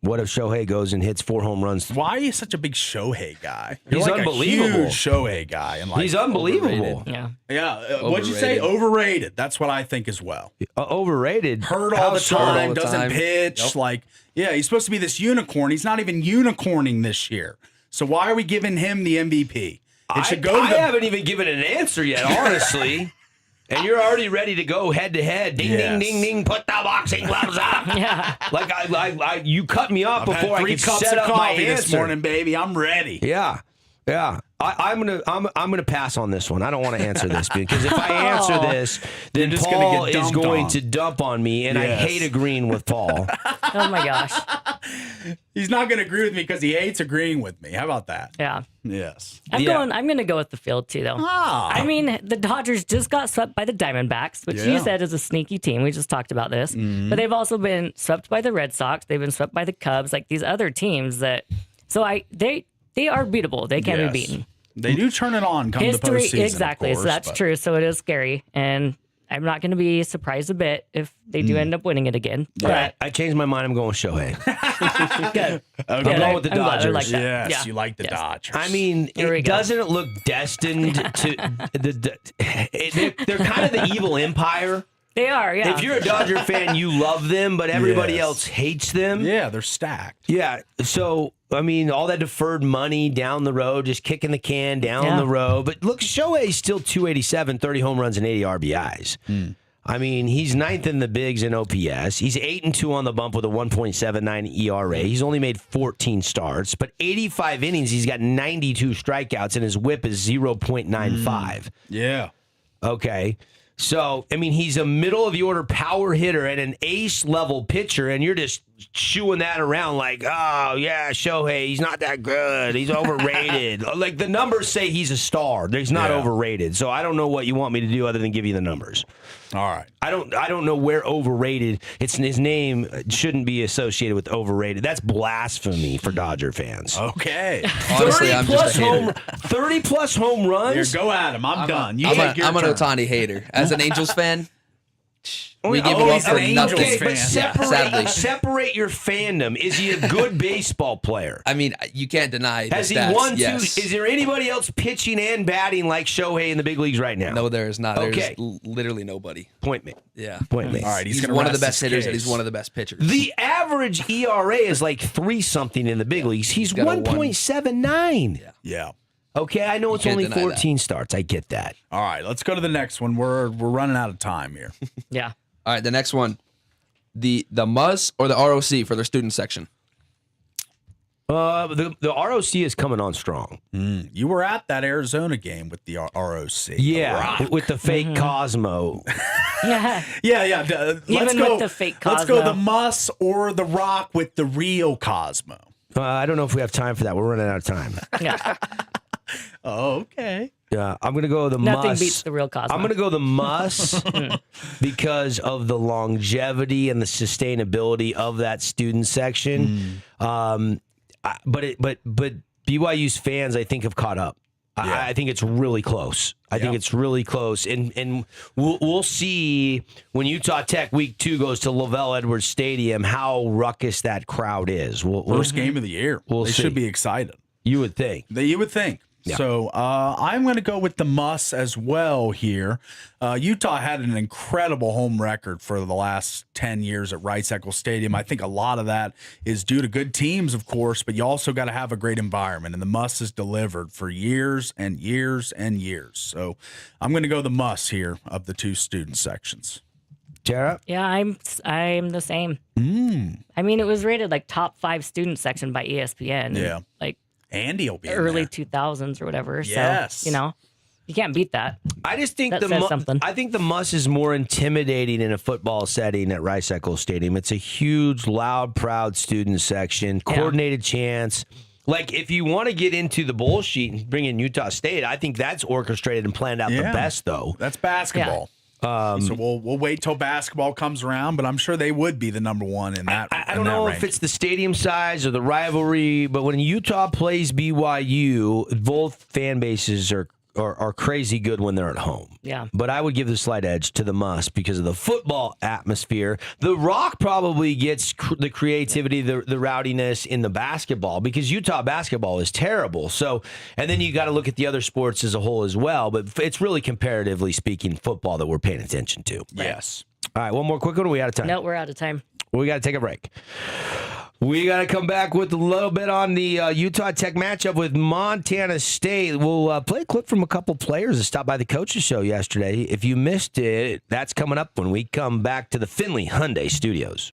What if Shohei goes and hits 4 home runs? Why are you such a big Shohei guy? You're He's like unbelievable. A huge Shohei guy. And He's unbelievable. Yeah. Yeah. What'd you say? Overrated. That's what I think as well. Overrated. Hurt all the so? time. all the Doesn't time. pitch. Yep. He's supposed to be this unicorn. He's not even unicorning this year. So why are we giving him the MVP? It should go I to the. haven't even given an answer yet, honestly. And you're already ready to go head to head. Ding, Yes. ding, ding, ding. Put the boxing gloves on. Yeah. Like I you cut me off I've before had I 3 could cups set of up my coffee this answer. morning, baby. I'm ready. Yeah. I'm gonna pass on this one. I don't want to answer this because if I answer this, then You're just gonna Paul get is dumped going on. to dump on me, and I Yes. hate agreeing with Paul. Oh my gosh. He's not going to agree with me because he hates agreeing with me. How about that? Yeah. Yes. I'm going to go with the field too, though. I mean, the Dodgers just got swept by the Diamondbacks, which you said is a sneaky team. We just talked about this, but they've also been swept by the Red Sox. They've been swept by the Cubs, like these other teams that. So they are beatable. They can be beaten. They do turn it on come the postseason. Exactly. Of course, so that's but- true. So it is scary, and I'm not going to be surprised a bit if they do end up winning it again. But I changed my mind. I'm going Shohei. good. I'm going with the I'm glad I Dodgers. like that. Yes, Yeah. you like the Yes. Dodgers. I mean, Here we go. doesn't it look destined to they're kind of the evil empire. They are. Yeah. If you're a Dodger fan, you love them, but everybody Yes. else hates them. yeah, they're stacked. Yeah. So, I mean, all that deferred money down the road, just kicking the can down the road. But look, Shohei's still 287, 30 home runs and 80 RBIs. I mean, he's 9th in the bigs in OPS. He's 8-2 on the bump with a 1.79 ERA. He's only made 14 starts, but 85 innings, he's got 92 strikeouts, and his whip is 0.95. Yeah. Okay. So, I mean, he's a middle of the order power hitter and an ace level pitcher, and you're just chewing that around like, oh, yeah, Shohei, he's not that good. He's overrated. Like, the numbers say he's a star. He's not overrated. So I don't know what you want me to do other than give you the numbers. All right. I don't know where overrated. It's his name shouldn't be associated with overrated. That's blasphemy for Dodger fans. Okay. Honestly, I'm just a hater. 30 plus home runs. Here, go at him. I'm done. You I'm take your an turn. Ohtani hater. As as an Angels fan, we Oh, give him up he's for an Angels nothing. Okay, but fan. Sadly. separate your fandom. Is he a good baseball player? I mean, you can't deny the Has he stats. won Yes. two? Is there anybody else pitching and batting like Shohei in the big leagues right now? No, there is not. Okay. There's literally nobody. Point me. Yeah. Point me. All right, He's gonna one of the rest best his hitters, and case. he's one of the best pitchers. The average ERA is like 3-something in the big leagues. He's got a 1.79. Yeah. Okay, I know it's can't only deny 14 starts. I get that. All right, let's go to the next one. We're running out of time here. Yeah. All right, the next one. The MUS or the ROC for their student section? The ROC is coming on strong. You were at that Arizona game with the ROC. Yeah, with the fake Cosmo. Yeah. Yeah. Let's Even go with the fake Let's go Cosmo. the Muss or the Rock with the real Cosmo. I don't know if we have time for that. We're running out of time. Yeah. Oh, okay. Yeah, I'm gonna go the Nothing Muss. beats the real Cosmo. I'm gonna go the Muss because of the longevity and the sustainability of that student section. But BYU's fans, I think, have caught up. I think it's really close. I think it's really close, and we'll see when Utah Tech Week 2 goes to Lavelle Edwards Stadium how ruckus that crowd is. First game of the year. We'll they see. should be excited. You would think. You would think. Yeah. So I'm going to go with the Muss as well here. Utah had an incredible home record for the last 10 years at Rice-Eccles Stadium. I think a lot of that is due to good teams, of course, but you also got to have a great environment, and the Muss has delivered for years and years and years. So I'm going to go the Muss here of the two student sections. Tara? Yeah, I'm the same. I mean, it was rated like top 5 student section by ESPN. Yeah. Like Andy will be in early there. 2000s or whatever. Yes. So, you can't beat that. I just think That says something. I think the Muss is more intimidating in a football setting at Rice-Eccles Stadium. It's a huge, loud, proud student section, coordinated chants. Like, if you want to get into the bowl sheet and bring in Utah State, I think that's orchestrated and planned out the best, though. That's basketball. So we'll wait till basketball comes around, but I'm sure they would be the number one in that. I don't know if it's the stadium size or the rivalry, but when Utah plays BYU, both fan bases are crazy good when they're at home. Yeah. But I would give the slight edge to the Muss because of the football atmosphere. The Rock probably gets the creativity, the rowdiness in the basketball because Utah basketball is terrible. So, and then you got to look at the other sports as a whole as well. But it's really comparatively speaking football that we're paying attention to. Yes. All right, one more quick one. Are we out of time? No, we're out of time. We got to take a break. We got to come back with a little bit on the Utah Tech matchup with Montana State. We'll play a clip from a couple players that stopped by the coaches show yesterday. If you missed it, that's coming up when we come back to the Finley Hyundai Studios.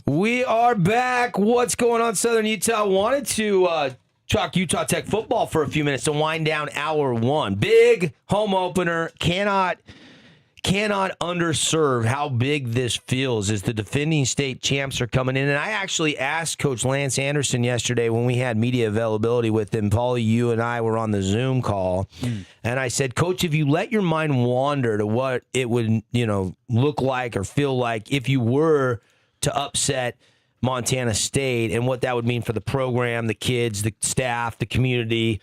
We are back. What's going on, Southern Utah? Wanted to talk Utah Tech football for a few minutes to wind down hour one. Big home opener. Cannot underserve how big this feels as the defending state champs are coming in. And I actually asked Coach Lance Anderson yesterday when we had media availability with him. Paulie, you and I were on the Zoom call. And I said, Coach, if you let your mind wander to what it would, look like or feel like if you were to upset Montana State and what that would mean for the program, the kids, the staff, the community.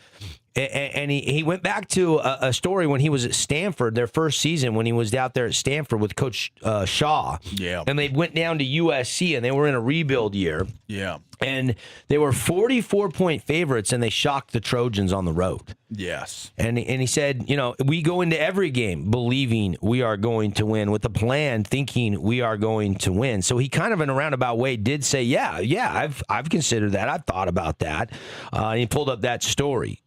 And he went back to a story when he was at Stanford, their first season, when he was out there at Stanford with Coach Shaw. Yeah. And they went down to USC, and they were in a rebuild year. Yeah. And they were 44-point favorites, and they shocked the Trojans on the road. Yes. And he said, we go into every game believing we are going to win, with a plan thinking we are going to win. So he kind of in a roundabout way did say, yeah, I've considered that. I've thought about that. And he pulled up that story.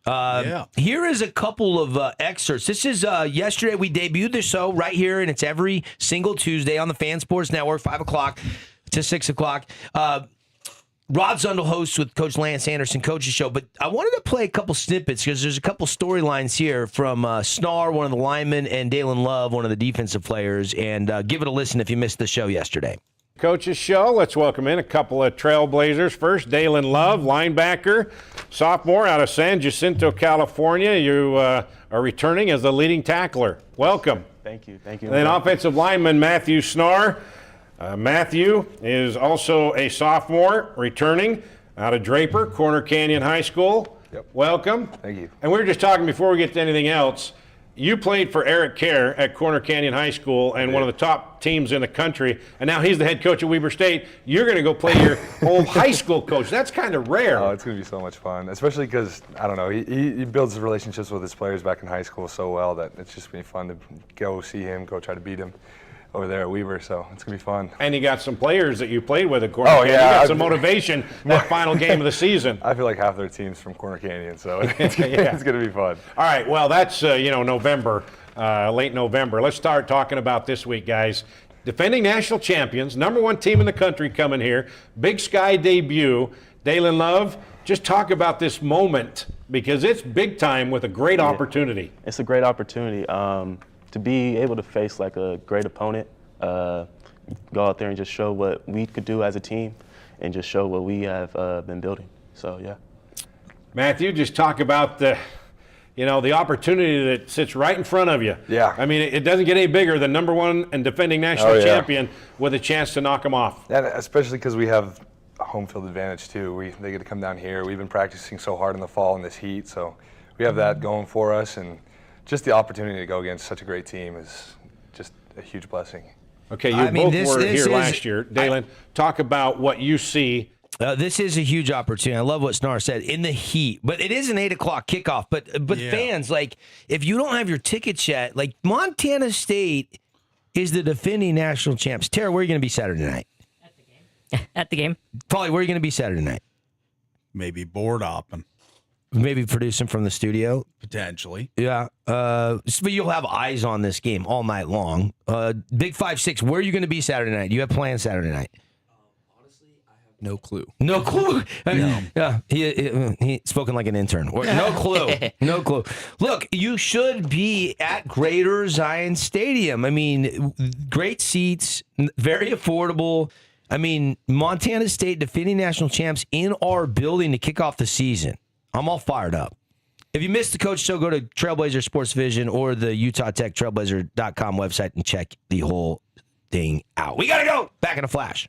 Here is a couple of excerpts. This is yesterday we debuted the show right here, and it's every single Tuesday on the Fan Sports Network, 5 o'clock to 6 o'clock. Rod Zundel hosts with Coach Lance Anderson, Coach's Show. But I wanted to play a couple snippets because there's a couple storylines here from Snar, one of the linemen, and Dalen Love, one of the defensive players. And give it a listen if you missed the show yesterday. Coach's Show. Let's welcome in a couple of Trailblazers. First, Dalen Love, linebacker, sophomore out of San Jacinto, California. You are returning as the leading tackler. Welcome. Thank you. And then offensive lineman Matthew Snar. Matthew is also a sophomore, returning out of Draper, Corner Canyon High School. Yep. Welcome. Thank you. And we were just talking before we get to anything else. You played for Eric Kerr at Corner Canyon High School and one of the top teams in the country, and now he's the head coach at Weber State. You're going to go play your old high school coach. That's kind of rare. Oh, it's going to be so much fun, especially because, I don't know, he builds relationships with his players back in high school so well that it's just going to be fun to go see him, go try to beat him over there at Weber, so it's going to be fun. And you got some players that you played with at Corner Canyon. Yeah. You got some motivation that final game of the season. I feel like half their team's from Corner Canyon, so it's going to be fun. All right, well, that's, November, late November. Let's start talking about this week, guys. Defending national champions, number one team in the country coming here. Big Sky debut. Dalen Love, just talk about this moment because it's big time with a great opportunity. It's a great opportunity to be able to face like a great opponent, go out there and just show what we could do as a team and just show what we have been building. So, yeah. Matthew, just talk about the opportunity that sits right in front of you. Yeah. I mean, it doesn't get any bigger than number one and defending national champion with a chance to knock them off. And especially because we have a home field advantage, too. They get to come down here. We've been practicing so hard in the fall in this heat, so we have that going for us. And just the opportunity to go against such a great team is just a huge blessing. Okay, both were here last year. Dalen, talk about what you see. This is a huge opportunity. I love what Snar said, in the heat. But it is an 8 o'clock kickoff. But fans, if you don't have your tickets yet, Montana State is the defending national champs. Tara, where are you going to be Saturday night? At the game. Paulie, where are you going to be Saturday night? Maybe board hopping. Maybe producing from the studio. Potentially. Yeah. But you'll have eyes on this game all night long. Big 5-6, where are you going to be Saturday night? Do you have plans Saturday night? No clue. No clue. Yeah, he spoken like an intern. No clue. No clue. Look, you should be at Greater Zion Stadium. I mean, great seats, very affordable. I mean, Montana State defending national champs in our building to kick off the season. I'm all fired up. If you missed the Coach Show, go to Trailblazer Sports Vision or the Utah Tech Trailblazer.com website and check the whole thing out. We got to go. Back in a flash.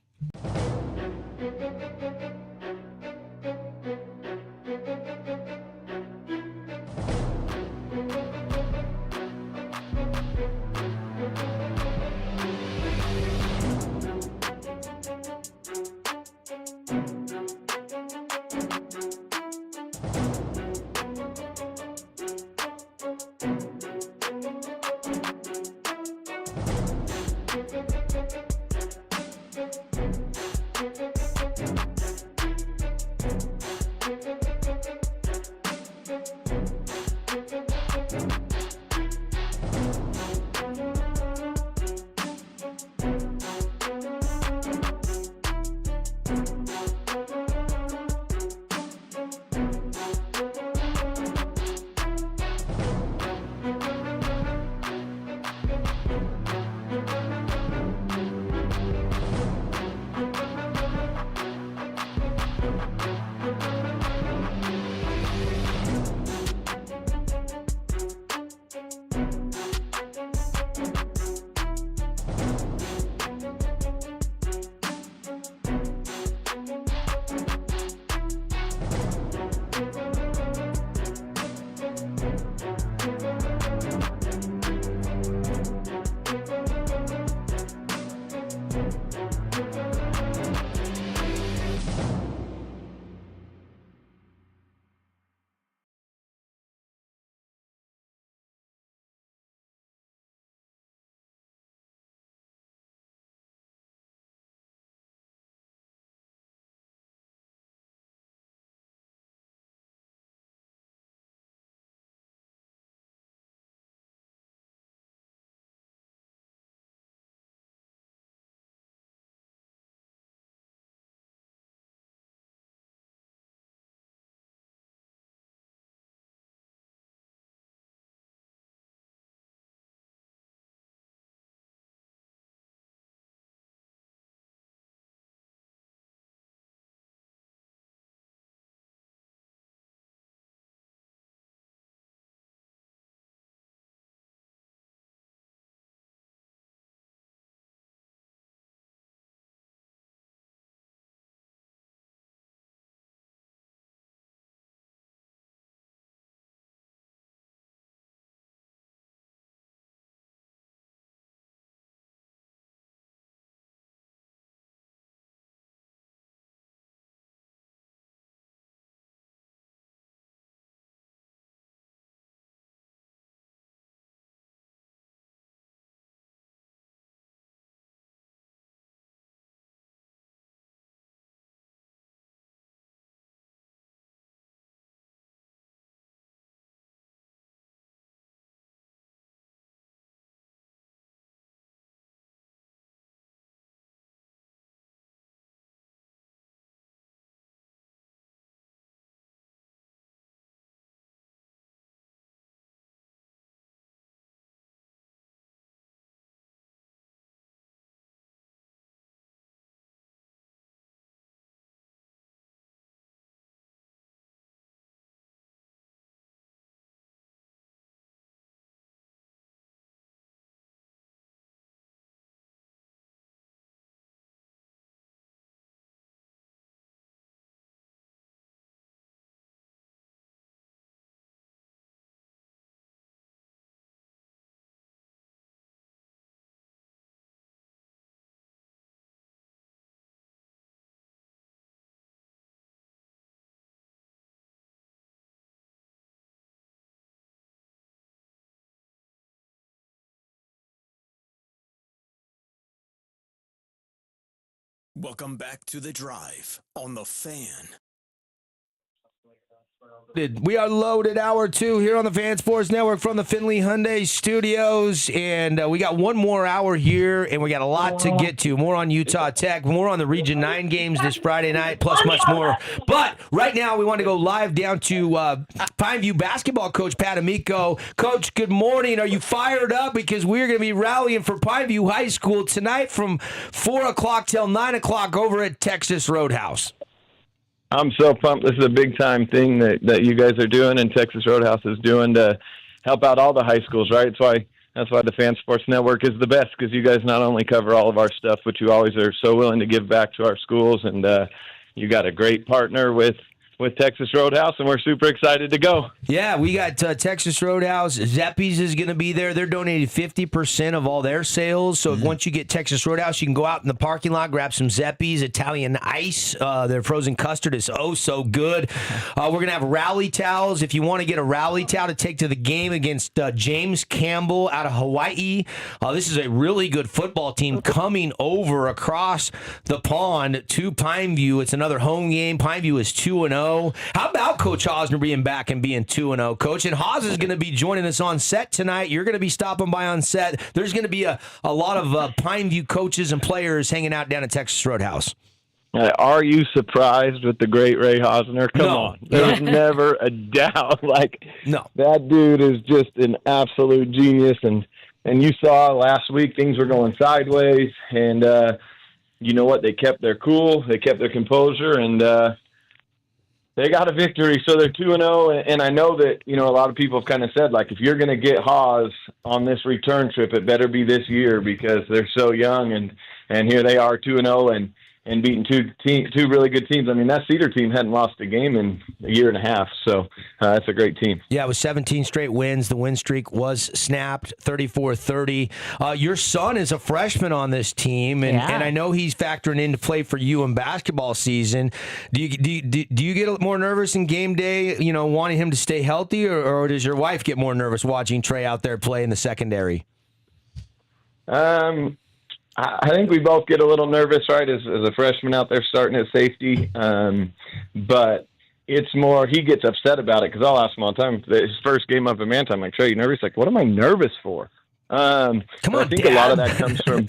Welcome back to The Drive on The Fan. We are loaded hour 2 here on the Fan Sports Network from the Findlay Hyundai Studios, and we got one more hour here, and we got a lot to get to. More on Utah Tech, more on the Region 9 games this Friday night, plus much more. But right now, we want to go live down to Pineview basketball coach Pat Amico. Coach, good morning. Are you fired up? Because we're going to be rallying for Pineview High School tonight from 4 o'clock till 9 o'clock over at Texas Roadhouse. I'm so pumped. This is a big-time thing that you guys are doing and Texas Roadhouse is doing to help out all the high schools, right? That's why the Fan Sports Network is the best, because you guys not only cover all of our stuff, but you always are so willing to give back to our schools, and you got a great partner with Texas Roadhouse, and we're super excited to go. Yeah, we got Texas Roadhouse. Zeppies is going to be there. They're donating 50% of all their sales. So once you get Texas Roadhouse, you can go out in the parking lot, grab some Zeppies, Italian ice. Their frozen custard is oh so good. We're going to have rally towels. If you want to get a rally towel to take to the game against James Campbell out of Hawaii, this is a really good football team coming over across the pond to Pineview. It's another home game. Pineview is 2-0. How about Coach Hosner being back and being 2-0, Coach? And Haas is going to be joining us on set tonight. You're going to be stopping by on set. There's going to be a lot of Pineview coaches and players hanging out down at Texas Roadhouse. Are you surprised with the great Ray Hosner? Come on. There's never a doubt. That dude is just an absolute genius. And you saw last week things were going sideways. And you know what? They kept their cool. They kept their composure. And they got a victory, so they're 2-0, and I know that, a lot of people have kind of said, if you're going to get Haas on this return trip, it better be this year because they're so young, and here they are 2-0 and beating two really good teams. I mean, that Cedar team hadn't lost a game in a year and a half, so that's a great team. Yeah, it was 17 straight wins. The win streak was snapped, 34-30. Your son is a freshman on this team, and I know he's factoring into play for you in basketball season. Do you get more nervous in game day, wanting him to stay healthy, or does your wife get more nervous watching Trey out there play in the secondary? I think we both get a little nervous, right, as a freshman out there starting at safety. But it's more, he gets upset about it because I'll ask him all the time. His first game up in Manti, I'm like, Trey, you nervous? Like, what am I nervous for? Come on, I think Dad. a lot of that comes from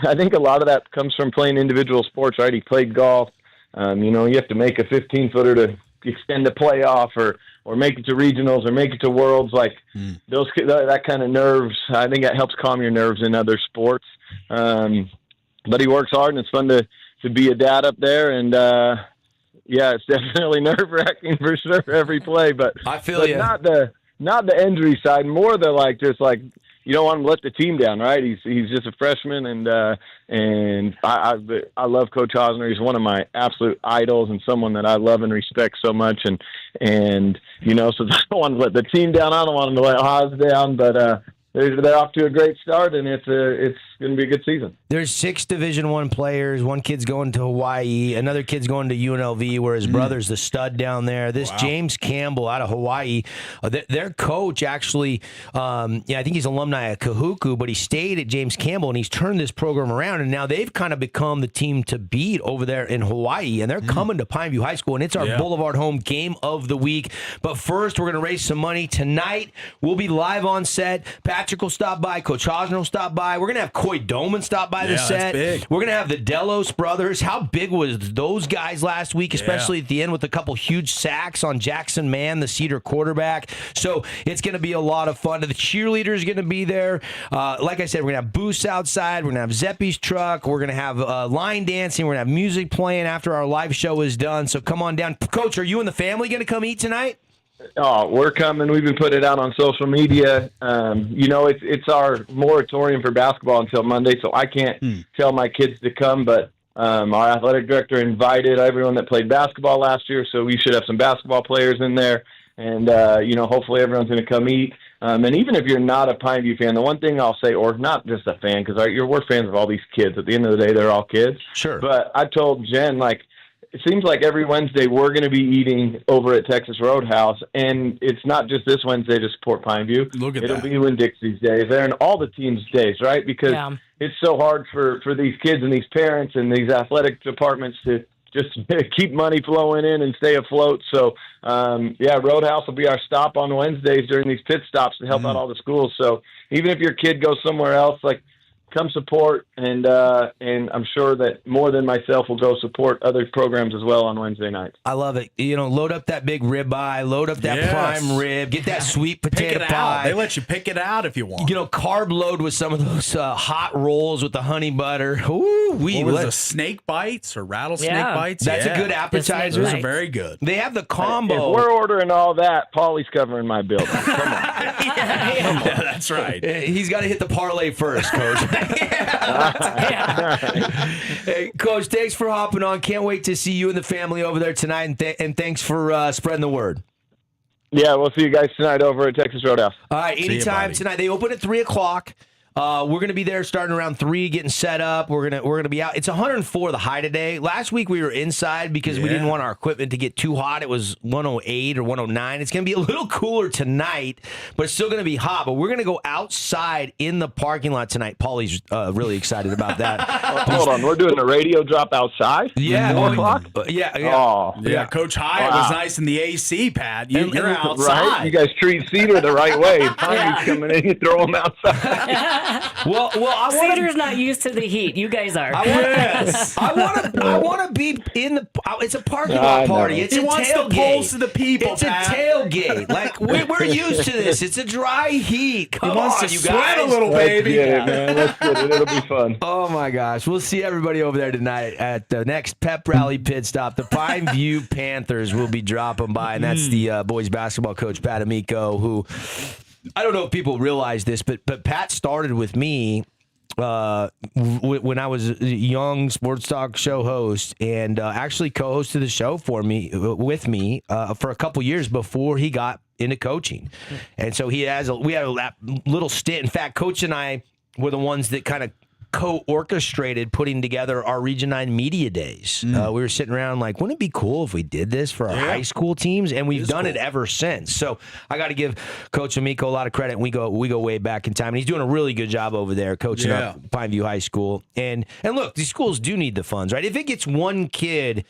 I think a lot of that comes from playing individual sports, right? He played golf. You have to make a 15-footer to extend the playoff or make it to regionals or make it to worlds, that kind of nerves. I think that helps calm your nerves in other sports. But he works hard, and it's fun to be a dad up there. And it's definitely nerve-wracking for sure every play. But I feel you. Not the injury side, more the you don't want him to let the team down, right? He's just a freshman, and I love Coach Hosner. He's one of my absolute idols and someone that I love and respect so much. And so I don't want to let the team down. I don't want him to let Haas down, but they're off to a great start, and it's going to be a good season. There's 6 Division I players. One kid's going to Hawaii. Another kid's going to UNLV, where his brother's the stud down there. This James Campbell out of Hawaii, their coach actually, I think he's alumni at Kahuku, but he stayed at James Campbell, and he's turned this program around, and now they've kind of become the team to beat over there in Hawaii, and they're coming to Pineview High School, and it's our Boulevard home game of the week. But first, we're going to raise some money. Tonight, we'll be live on set. Patrick will stop by. Coach Hosner will stop by. We're going to have Coy Doman stop by the set. Big. We're going to have the Delos brothers. How big was those guys last week, especially at the end with a couple huge sacks on Jackson Mann, the Cedar quarterback. So it's going to be a lot of fun. The cheerleaders are going to be there. Like I said, we're going to have booths outside. We're going to have Zeppy's truck. We're going to have line dancing. We're going to have music playing after our live show is done. So come on down. Coach, are you and the family going to come eat tonight? Oh, we're coming. We've been putting it out on social media. It's our moratorium for basketball until Monday, so I can't tell my kids to come, but our athletic director invited everyone that played basketball last year, so we should have some basketball players in there, and, hopefully everyone's going to come eat. And even if you're not a Pineview fan, the one thing I'll say, or not just a fan, because we're fans of all these kids. At the end of the day, they're all kids. Sure. But I told Jen, it seems like every Wednesday we're going to be eating over at Texas Roadhouse, and it's not just this Wednesday to support Pineview. Look at It'll that. be Winn-Dixie's days. They're in all the teams' days, right? Because it's so hard for these kids and these parents and these athletic departments to just keep money flowing in and stay afloat. So, Roadhouse will be our stop on Wednesdays during these pit stops to help out all the schools. So even if your kid goes somewhere else, like, come support, and I'm sure that more than myself will go support other programs as well on Wednesday nights. I love it. Load up that big rib eye, load up that prime rib, get that sweet potato pick it pie. Out. They let you pick it out if you want. Carb load with some of those hot rolls with the honey butter. Ooh, what was the snake bites or rattlesnake bites? That's a good appetizer. Those are very good. They have the combo. If we're ordering all that, Paulie's covering my bill. Come on. That's right. He's got to hit the parlay first, Coach. Hey, Coach, thanks for hopping on. Can't wait to see you and the family over there tonight, and thanks for spreading the word. Yeah, we'll see you guys tonight over at Texas Roadhouse. All right, anytime tonight. They open at 3 o'clock. We're going to be there starting around 3, getting set up. We're gonna be out. It's 104 the high today. Last week we were inside because we didn't want our equipment to get too hot. It was 108 or 109. It's going to be a little cooler tonight, but it's still going to be hot. But we're going to go outside in the parking lot tonight. Paulie's really excited about that. Hold on, we're doing a radio drop outside? Yeah. 4 o'clock? Yeah. Oh. Yeah, Coach Hyatt was nice in the AC, Pat. You're outside. Right? You guys treat Cedar the right way. Piney's coming in, you throw them outside. Well, Cedar's not used to the heat. You guys are. I want to be in the. It's a parking lot party. It's he a wants tailgate. the pulse of the people. It's Pat. a tailgate. Like we're used to this. It's a dry heat. Come he wants on, to you sweat guys. a little, baby. Let's get it, man. Let's get it. It'll be fun. Oh my gosh, we'll see everybody over there tonight at the next pep rally pit stop. The Pineview Panthers will be dropping by, and that's the boys basketball coach Pat Amico, who. I don't know if people realize this, but Pat started with me when I was a young sports talk show host, and actually co-hosted the show with me for a couple years before he got into coaching. And so we had a little stint. In fact, Coach and I were the ones that kind of co-orchestrated putting together our Region 9 Media Days. We were sitting around like, wouldn't it be cool if we did this for our high school teams? And we've done it ever since. So I got to give Coach Amico a lot of credit. We go way back in time, and he's doing a really good job over there coaching up Pineview High School. And look, these schools do need the funds, right? If it gets one kid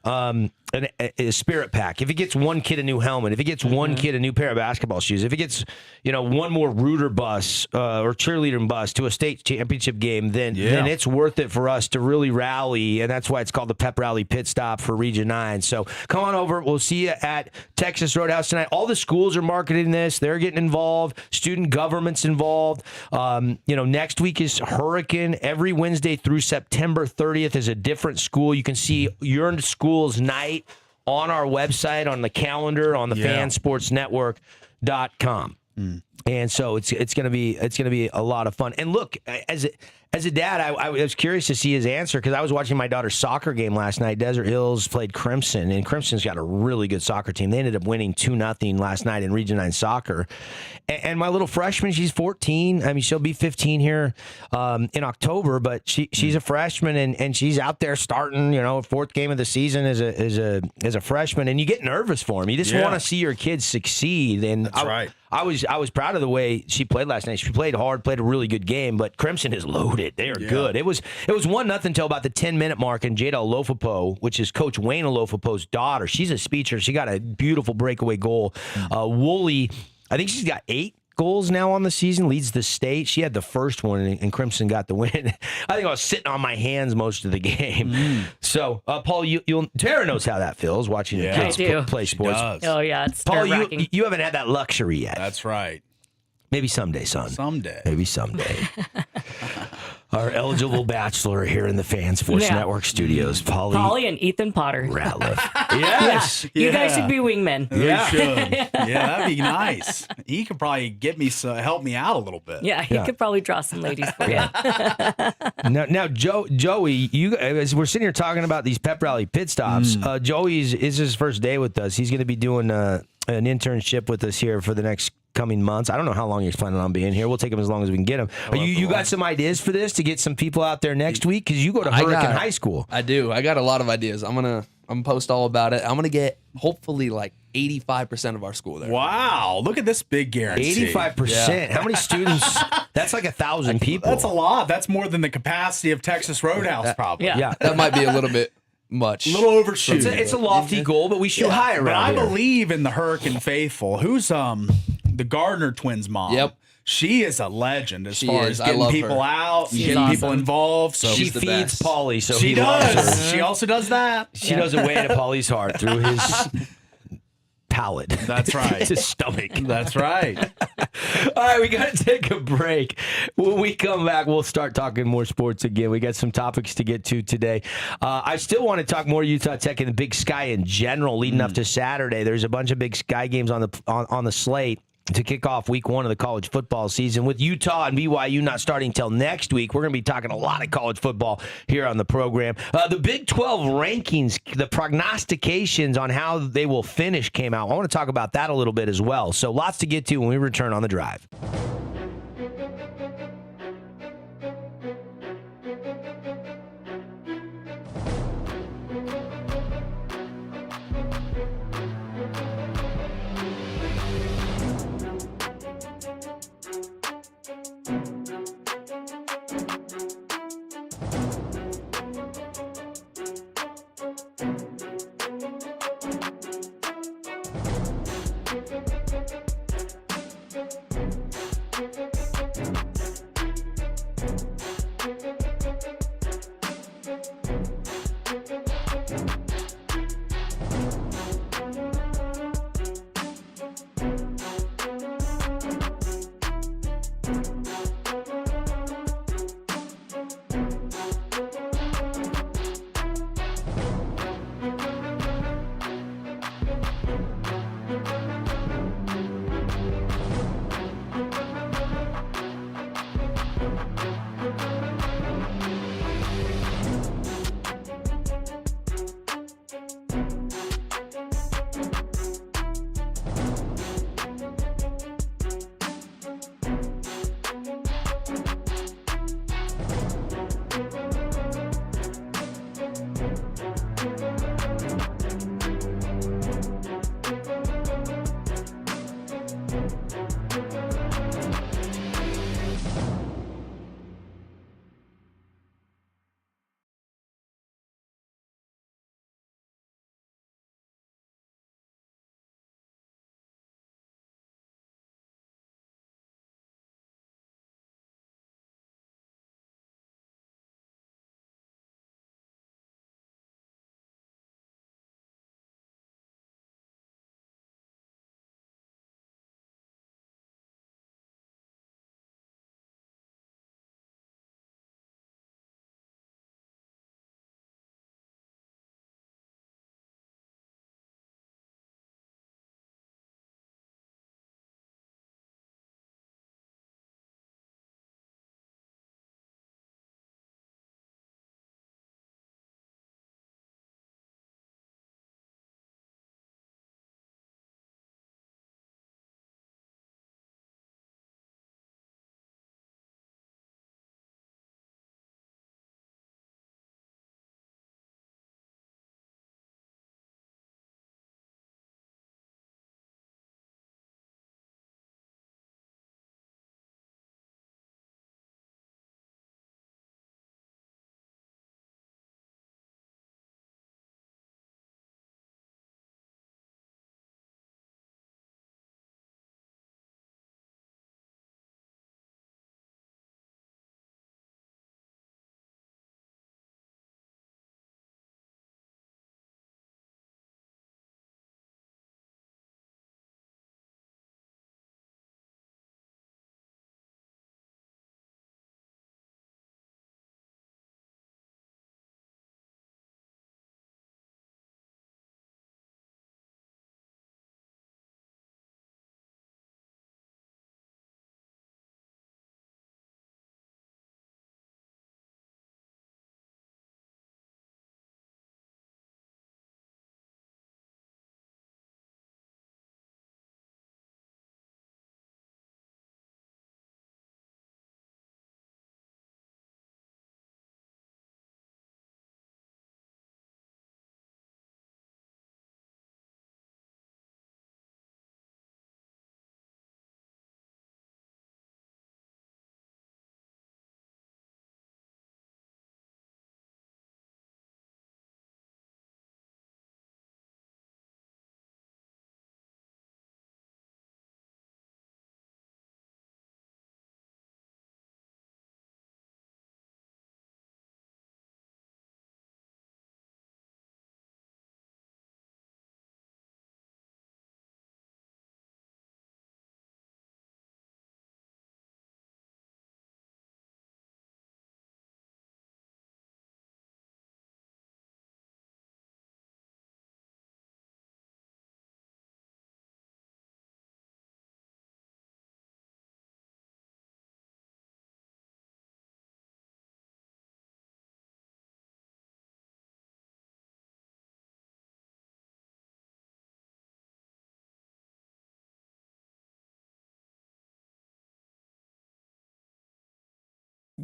a spirit pack, if it gets one kid a new helmet, if it gets one kid a new pair of basketball shoes, if it gets one more Rooter bus or cheerleader bus to a state championship game, then it's worth it for us to really rally, and that's why it's called the Pep Rally Pit Stop for Region 9. So come on over. We'll see you at Texas Roadhouse tonight. All the schools are marketing this. They're getting involved. Student government's involved. Next week is Hurricane. Every Wednesday through September 30th is a different school. You can see your school's night on our website, on the calendar, on the fansportsnetwork.com. And so it's going to be a lot of fun. And look, as a dad, I was curious to see his answer because I was watching my daughter's soccer game last night. Desert Hills played Crimson, and Crimson's got a really good soccer team. They ended up winning 2-0 last night in Region 9 soccer. And my little freshman, she's 14. I mean, she'll be 15 here in October, but she's a freshman, and she's out there starting, fourth game of the season as a freshman, and you get nervous for him. You just want to see your kids succeed. And that's right. I was proud of the way she played last night. She played hard, played a really good game, but Crimson is loaded. They are good. It was 1-0 until about the 10-minute mark, and Jada Olofopo, which is Coach Wayne Olofopo's daughter, she's a speedster. She got a beautiful breakaway goal. Wooly, I think she's got 8 goals now on the season, leads the state. She had the first one, and Crimson got the win. I think I was sitting on my hands most of the game. So, Paul, Tara knows how that feels, watching your kids play sports. Oh, yeah, it's Paul, you haven't had that luxury yet. That's right. Maybe someday, son. Maybe someday. Our eligible bachelor here in the Fan Sports Network studios, Paulie and Ethan Potter. Ratliff. Yes. You guys should be wingmen. We should. Yeah, that'd be nice. He could probably help me out a little bit. Yeah, he could probably draw some ladies for you. Now, Joey, as we're sitting here talking about these pep rally pit stops, Joey's is his first day with us. He's going to be doing an internship with us here for the next coming months. I don't know how long he's planning on being here. We'll take him as long as we can get him. You got some ideas for this to get some people out there next week? Because you go to Hurricane High School. I do. I got a lot of ideas. I'm gonna I'm going to post all about it. I'm going to get hopefully like 85% of our school there. Wow. Look at this big guarantee. 85%. Yeah. How many students? That's like 1,000 people. That's a lot. That's more than the capacity of Texas Roadhouse, probably. Yeah. That might be a little bit much. A little overshoot. It's a lofty goal, but we shoot high around But I here. believe in the Hurricane faithful. Who's the Gardner twins' mom? Yep. She is a legend as far as I getting love people her. out, She's getting awesome. people involved. So She the feeds best. Paulie, so she he loves does. her. She also does that. She does away to Paulie's heart through his palate. That's right. It's his stomach. That's right. All right, we got to take a break. When we come back, we'll start talking more sports again. We got some topics to get to today. I still want to talk more Utah Tech and the Big Sky in general leading up to Saturday. There's a bunch of Big Sky games on the slate to kick off week 1 of the college football season. With Utah and BYU not starting till next week, we're going to be talking a lot of college football here on the program. The Big 12 rankings, the prognostications on how they will finish came out. I want to talk about that a little bit as well. So lots to get to when we return on The Drive.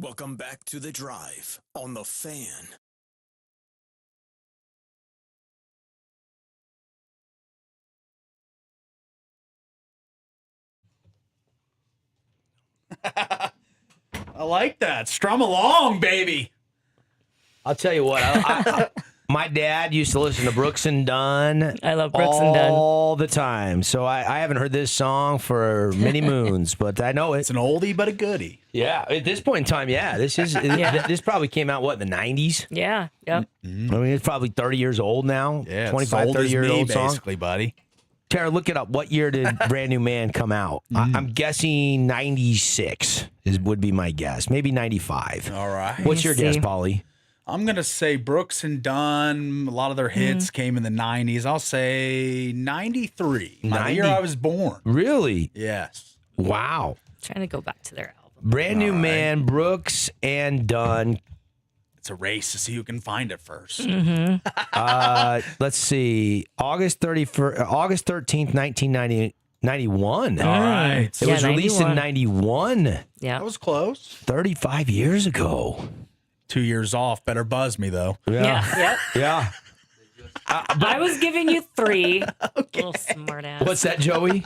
Welcome back to The Drive on The Fan. I like that. Strum along, baby. I'll tell you what. My dad used to listen to Brooks and Dunn. I love Brooks and Dunn all the time. So I haven't heard this song for many moons, but I know it. It's an oldie but a goodie. Yeah, at this point in time, yeah. This probably came out in the 90s. Yeah, yep. I mean, it's probably 30 years old now. Yeah, 25, 30 years old song. Basically, buddy. Tara, look it up. What year did Brand New Man come out? I'm guessing 96 would be my guess. Maybe 95. All right. What's your guess, Paulie? I'm going to say Brooks and Dunn. A lot of their hits came in the 90s. I'll say 93. The year I was born. Really? Yes. Wow. Trying to go back to their album. Brand New Man, Brooks and Dunn. It's a race to see who can find it first. Let's see. August 13th, 1991. All right. It was released in 91. Yeah. That was close. 35 years ago. 2 years off. Better buzz me, though. Yeah. Yep. Yeah. I was giving you 3. Little smart ass. What's that, Joey?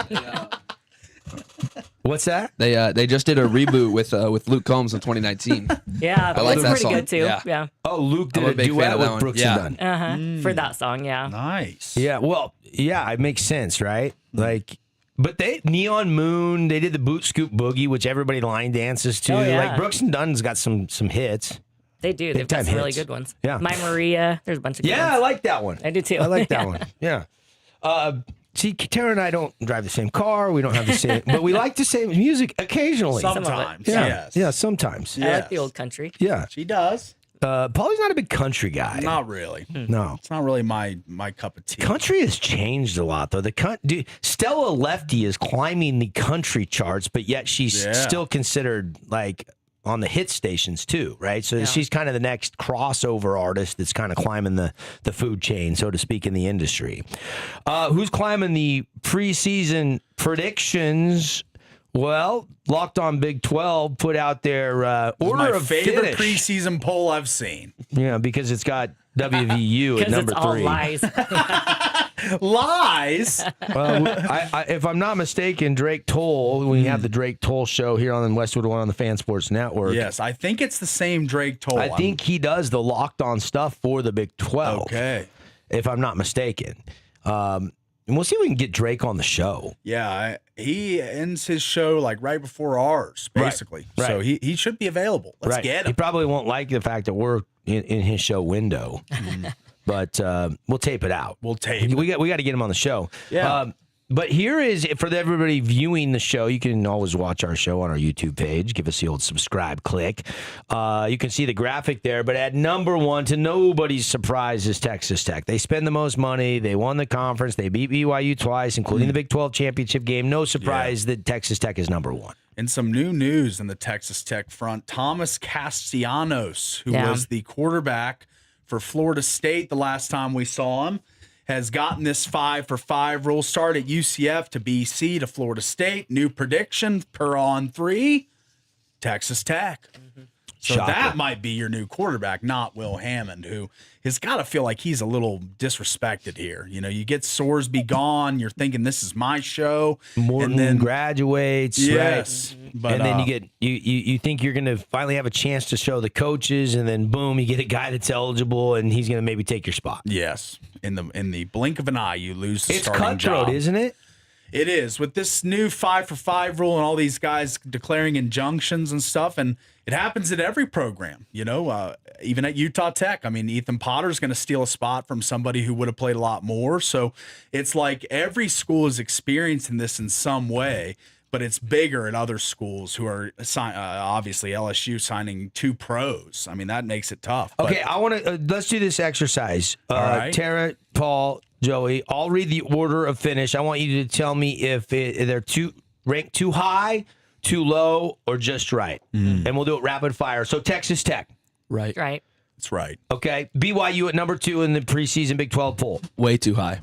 What's that? They just did a reboot with Luke Combs in 2019. Yeah, I like that's that pretty song. good too. Yeah. Oh, Luke did I'm a a big fan duet of that with one. Brooks Yeah. and Dunn. For that song, yeah. Nice. Yeah, well, yeah, it makes sense, right? Like, but Neon Moon, they did the Boot Scoop Boogie, which everybody line dances to. Oh, yeah. Like Brooks and Dunn's got some hits. They do. They've got time some really hits. good ones. Yeah. My Maria. There's a bunch of good Yeah, I ones. like that one. I do too. I like that one. Yeah. See, Tara and I don't drive the same car. We don't have the same, but we like the same music occasionally. Sometimes. Yeah. Yes. Yeah, sometimes. I like the old country. Yeah. She does. Paulie's not a big country guy. Not really. No. It's not really my cup of tea. Country has changed a lot, though. Dude, Stella Lefty is climbing the country charts, but yet she's still considered like on the hit stations too, right? So she's kind of the next crossover artist that's kind of climbing the food chain, so to speak, in the industry. Who's climbing the preseason predictions? Well, Locked On Big 12 put out their order my of favorite finish. preseason poll I've seen. Yeah, because it's got WVU at Because number it's all 3. lies. Lies. Well, if I'm not mistaken, Drake Toll, we have the Drake Toll show here on Westwood One on the Fan Sports Network. Yes, I think it's the same Drake Toll. I think he does the Locked On stuff for the Big 12. Okay. If I'm not mistaken. And we'll see if we can get Drake on the show. Yeah, he ends his show like right before ours, basically. Right. So he should be available. Let's get He him. probably won't like the fact that we're in his show window. But we'll tape it out. We'll tape it. We got to get him on the show. Yeah. But here is, for everybody viewing the show, you can always watch our show on our YouTube page. Give us the old subscribe click. You can see the graphic there. But at number 1, to nobody's surprise, is Texas Tech. They spend the most money. They won the conference. They beat BYU twice, including the Big 12 championship game. No surprise that Texas Tech is number 1. And some new news in the Texas Tech front. Thomas Castellanos, who was the quarterback for Florida State the last time we saw him, has gotten this 5-for-5 rule. Start at UCF to BC to Florida State. New prediction per on 3, Texas Tech. So Shocker. that might be your new quarterback, not Will Hammond, who has got to feel like he's a little disrespected here. You know, you get Sorsby gone, you're thinking this is my show. Morton and then graduates, yes, right? but, and then you get you think you're going to finally have a chance to show the coaches, and then boom, you get a guy that's eligible, and he's going to maybe take your spot. yes, in the blink of an eye, you lose the It's starting cutthroat, job. isn't it? It is, with this new 5-for-5 rule and all these guys declaring injunctions and stuff, and it happens at every program, you know, even at Utah Tech. I mean, Ethan Potter's going to steal a spot from somebody who would have played a lot more. So it's like every school is experiencing this in some way, but it's bigger at other schools who are obviously LSU signing 2 pros. I mean, that makes it tough. But Okay, I want to let's do this exercise. All right. Tara, Paul, Joey, I'll read the order of finish. I want you to tell me if they're ranked too high, too low, or just right. And we'll do it rapid fire. So Texas Tech. Right. Right. that's right. Okay. BYU at number 2 in the preseason Big 12 poll. Way too high.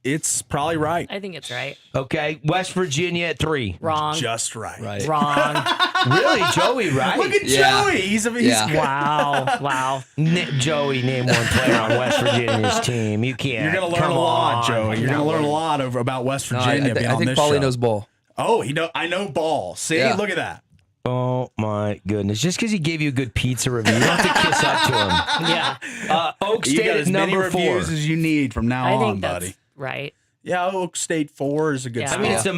It's probably right. I think it's right. Okay, West Virginia at 3. Wrong. Just right. Wrong. Really, Joey? Right? Look at Joey. He's Wow. Joey, name one player on West Virginia's team. You can't. You're going to learn a lot, Joey. You're going to learn a lot about West Virginia. I think Paulie knows ball. Oh, I know ball. See, look at that. Oh my goodness! Just because he gave you a good pizza review, you don't have to kiss up to him. Yeah. Oak State You got at as many number 4. reviews as you need from now I on, think buddy. that's right. Yeah, Oak State 4 is a good Yeah. spot. I mean, it's a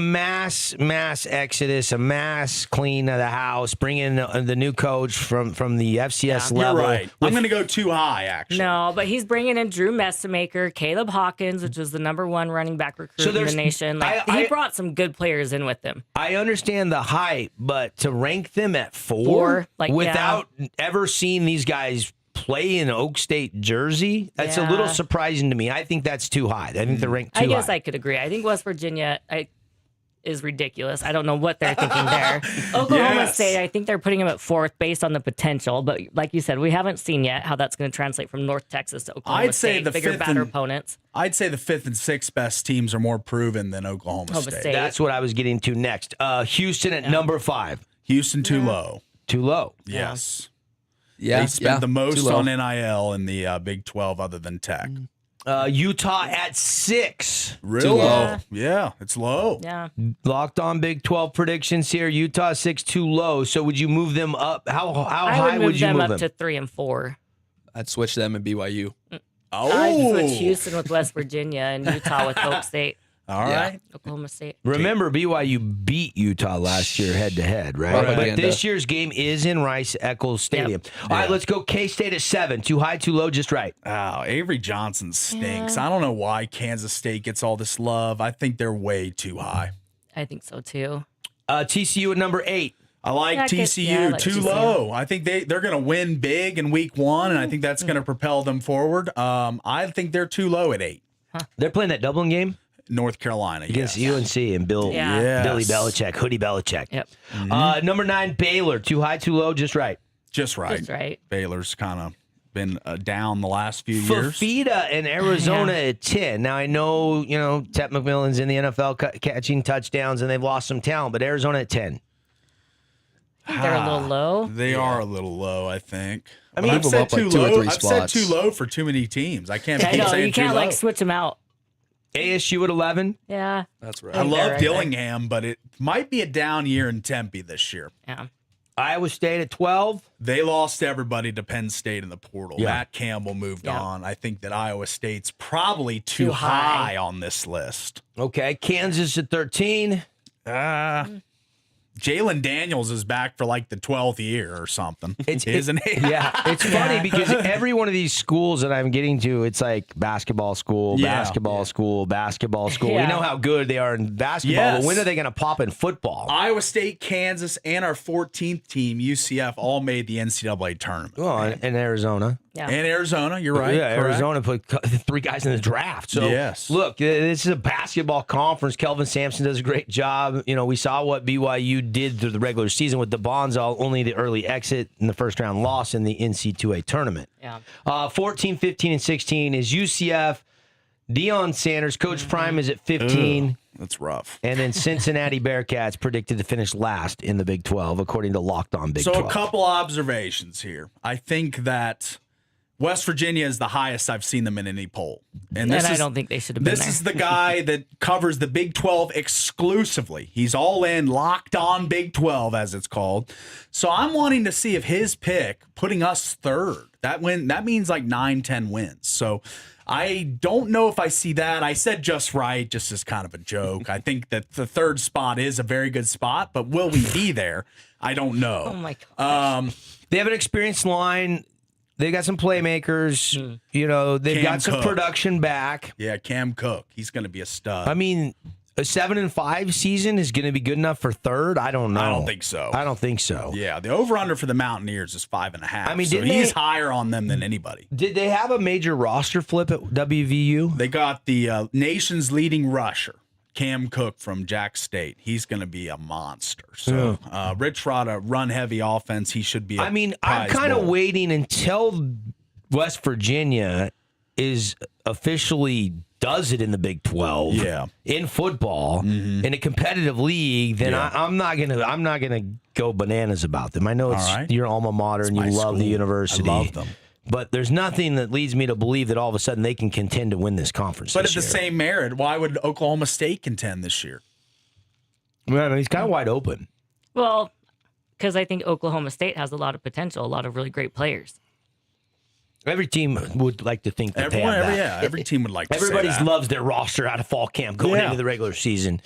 mass exodus, a mass clean of the house, bring in the new coach from the FCS level. You're right. I'm going to go too high, actually. No, but he's bringing in Drew Messamaker, Caleb Hawkins, which is the #1 running back recruit in the nation. He brought some good players in with him. I understand the hype, but to rank them at 4 without ever seeing these guys play in Oak State jersey, that's a little surprising to me. I think that's too high. I think they're ranked too high. I guess I could agree. I think West Virginia is ridiculous. I don't know what they're thinking there. Oklahoma State, I think they're putting them at 4th based on the potential, but like you said, we haven't seen yet how that's going to translate from North Texas to Oklahoma State, bigger, badder opponents. I'd say the 5th and 6th best teams are more proven than Oklahoma State. That's what I was getting to next. Houston at number 5. Houston too low. Too low. Yes. Yeah, they spent the most on NIL in the Big 12 other than Tech. Utah at 6. Really low. Yeah, it's low. Yeah. Locked on Big 12 predictions here. Utah 6, too low. So would you move them up? How I high would would you them move up them? to 3 and 4. I'd switch them and BYU. I'd switch Houston with West Virginia and Utah with Oak State. All right. Oklahoma State. Remember, BYU beat Utah last year head-to-head, right? But this year's game is in Rice-Eccles Stadium. All right, let's go K-State at 7. Too high, too low, just right. Oh, Avery Johnson stinks. I don't know why Kansas State gets all this love. I think they're way too high. I think so, too. TCU at number 8. I like TCU. Too low. I think they're going to win big in week 1, and I think that's going to propel them forward. I think they're too low at 8. They're playing that Dublin game? North Carolina, against UNC and Billy Belichick, Hoodie Belichick. Yep. Number 9, Baylor. Too high, too low, just right. Just right. Just right. Baylor's kind of been down the last few years. Fafita and Arizona at 10. Now, I know, Ted McMillan's in the NFL catching touchdowns and they've lost some talent, but Arizona at 10. They're a little low. They are a little low, I think. I mean, I've said too low. I've said spots. too low for too many teams. I can't I keep know, saying you can't too low. switch them out. ASU at 11. Yeah. That's right. I love Dillingham, but it might be a down year in Tempe this year. Yeah. Iowa State at 12. They lost everybody to Penn State in the portal. Yeah. Matt Campbell moved on. I think that Iowa State's probably too high on this list. Okay. Kansas at 13. Jalen Daniels is back for like the 12th year or something, isn't he? Yeah, it's funny because every one of these schools that I'm getting to, it's like basketball school, basketball school, basketball school. Yeah. We know how good they are in basketball, but when are they going to pop in football? Iowa State, Kansas, and our 14th team, UCF, all made the NCAA tournament. Well, in Arizona. Yeah. And Arizona, you're right. Yeah, correct. Arizona put 3 guys in the draft. So, look, this is a basketball conference. Kelvin Sampson does a great job. We saw what BYU did through the regular season with the Bonzal, only the early exit in the first round loss in the NC2A tournament. Yeah. 14, 15, and 16 is UCF. Deion Sanders, Coach Prime is at 15. That's rough. And then Cincinnati Bearcats predicted to finish last in the Big 12, according to Locked On Big 12. So a couple observations here. I think that West Virginia is the highest I've seen them in any poll. And I don't think they should have been there. This is the guy that covers the Big 12 exclusively. He's all in, locked on Big 12, as it's called. So I'm wanting to see if his pick, putting us third, that means like 9-10 wins. So I don't know if I see that. I said just right, just as kind of a joke. I think that the third spot is a very good spot, but will we be there? I don't know. Oh, my God. They have an experienced line. They got some playmakers. They've Cam got some Cook. production back. Yeah, Cam Cook. He's going to be a stud. I mean, a 7-5 season is going to be good enough for third. I don't know. I don't think so. I don't think so. Yeah, the over-under for the Mountaineers is 5.5. I mean, so didn't he's they- higher on them than anybody. Did they have a major roster flip at WVU? They got the nation's leading rusher, Cam Cook from Jack State. He's going to be a monster. So Rich Rod, a run-heavy offense, he should be a I'm prize kind of bull. waiting until West Virginia is officially does it in the Big 12, in football, in a competitive league, then I'm not gonna go bananas about them. I know it's your alma mater and you love the university. I love them. But there's nothing that leads me to believe that all of a sudden they can contend to win this conference. But this at the same merit, why would Oklahoma State contend this year? Well, I mean, he's kind of wide open. Well, because I think Oklahoma State has a lot of potential, a lot of really great players. Every team would like to think that they have that. Every team would like to Everybody say that. loves their roster out of fall camp going into the regular season.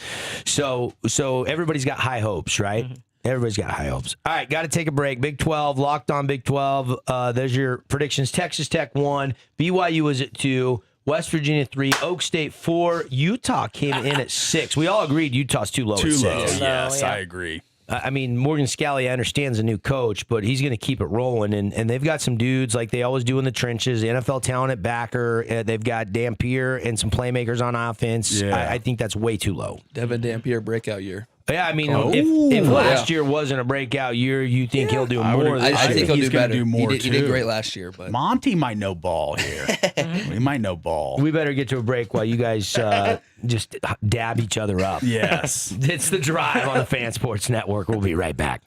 So everybody's got high hopes, right? Mm-hmm. Everybody's got high hopes. All right, got to take a break. Big 12, locked on Big 12. There's your predictions. Texas Tech 1, BYU is at 2, West Virginia 3, Oak State 4, Utah came in at 6. We all agreed Utah's too low at 6. Too low, yes, I agree. I mean, Morgan Scalley, I understand, is a new coach, but he's going to keep it rolling. And they've got some dudes like they always do in the trenches, NFL talent at backer. They've got Dampier and some playmakers on offense. Yeah. I think that's way too low. Devin Dampier breakout year. Yeah, I mean, if last year wasn't a breakout year, you think he'll do more? I think he'll do better. He did too. great last year, but Monty might know ball here. He might know ball. We better get to a break while you guys just dab each other up. Yes. It's The Drive on the Fan Sports Network. We'll be right back.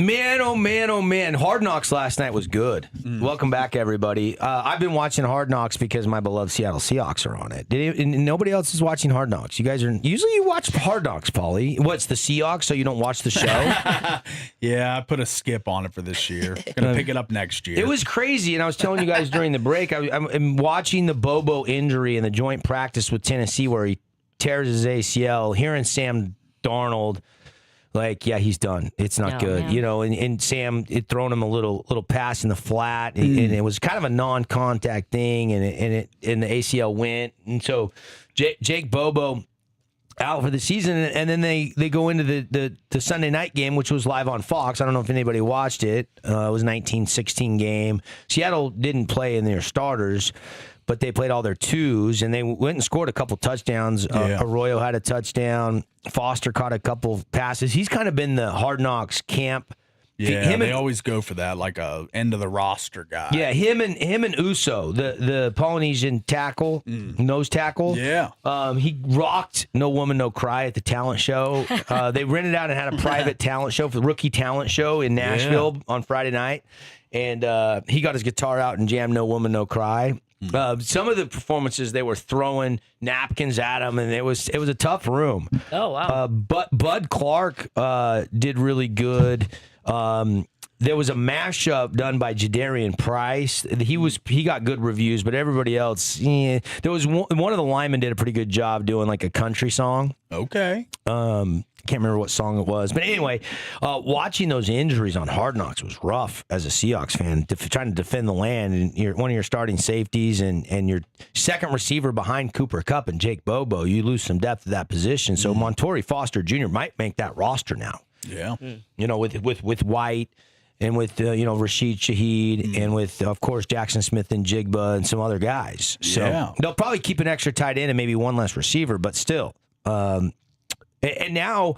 Man, oh man, oh man. Hard Knocks last night was good. Welcome back, everybody. I've been watching Hard Knocks because my beloved Seattle Seahawks are on it. Nobody else is watching Hard Knocks. You guys are usually you watch Hard Knocks, Paulie. What's the Seahawks, so you don't watch the show? Yeah, I put a skip on it for this year. Gonna pick it up next year. It was crazy, and I was telling you guys during the break, I'm watching the Bobo injury in the joint practice with Tennessee where he tears his ACL, hearing Sam Darnold like, yeah, he's done. It's not good. Man. And Sam had thrown him a little pass in the flat, and it was kind of a non-contact thing, and the ACL went. And so Jake Bobo out for the season, and then they go into the Sunday night game, which was live on Fox. I don't know if anybody watched it. It was a 19-16 game. Seattle didn't play in their starters, but they played all their twos, and they went and scored a couple touchdowns. Arroyo had a touchdown. Foster caught a couple passes. He's kind of been the Hard Knocks camp. Yeah, they always go for that, like a end of the roster guy. Yeah, him and Uso, the Polynesian tackle, nose tackle. Yeah. He rocked No Woman, No Cry at the talent show. They rented out and had a private talent show for the rookie talent show in Nashville on Friday night. And he got his guitar out and jammed No Woman, No Cry. Some of the performances, they were throwing napkins at him, and it was a tough room. Oh, wow. But Bud Clark did really good. There was a mashup done by Jadarian Price. He got good reviews, but everybody else, there was one of the linemen did a pretty good job doing like a country song. Okay. I can't remember what song it was, but anyway, watching those injuries on Hard Knocks was rough as a Seahawks fan. Trying to defend the land, and one of your starting safeties and your second receiver behind Cooper Kupp and Jake Bobo, you lose some depth at that position. So Montori Foster Jr. might make that roster now. Yeah, with White and with Rashid Shaheed and with of course Jackson Smith and Jigba and some other guys. So they'll probably keep an extra tight end and maybe one less receiver, but still. And now,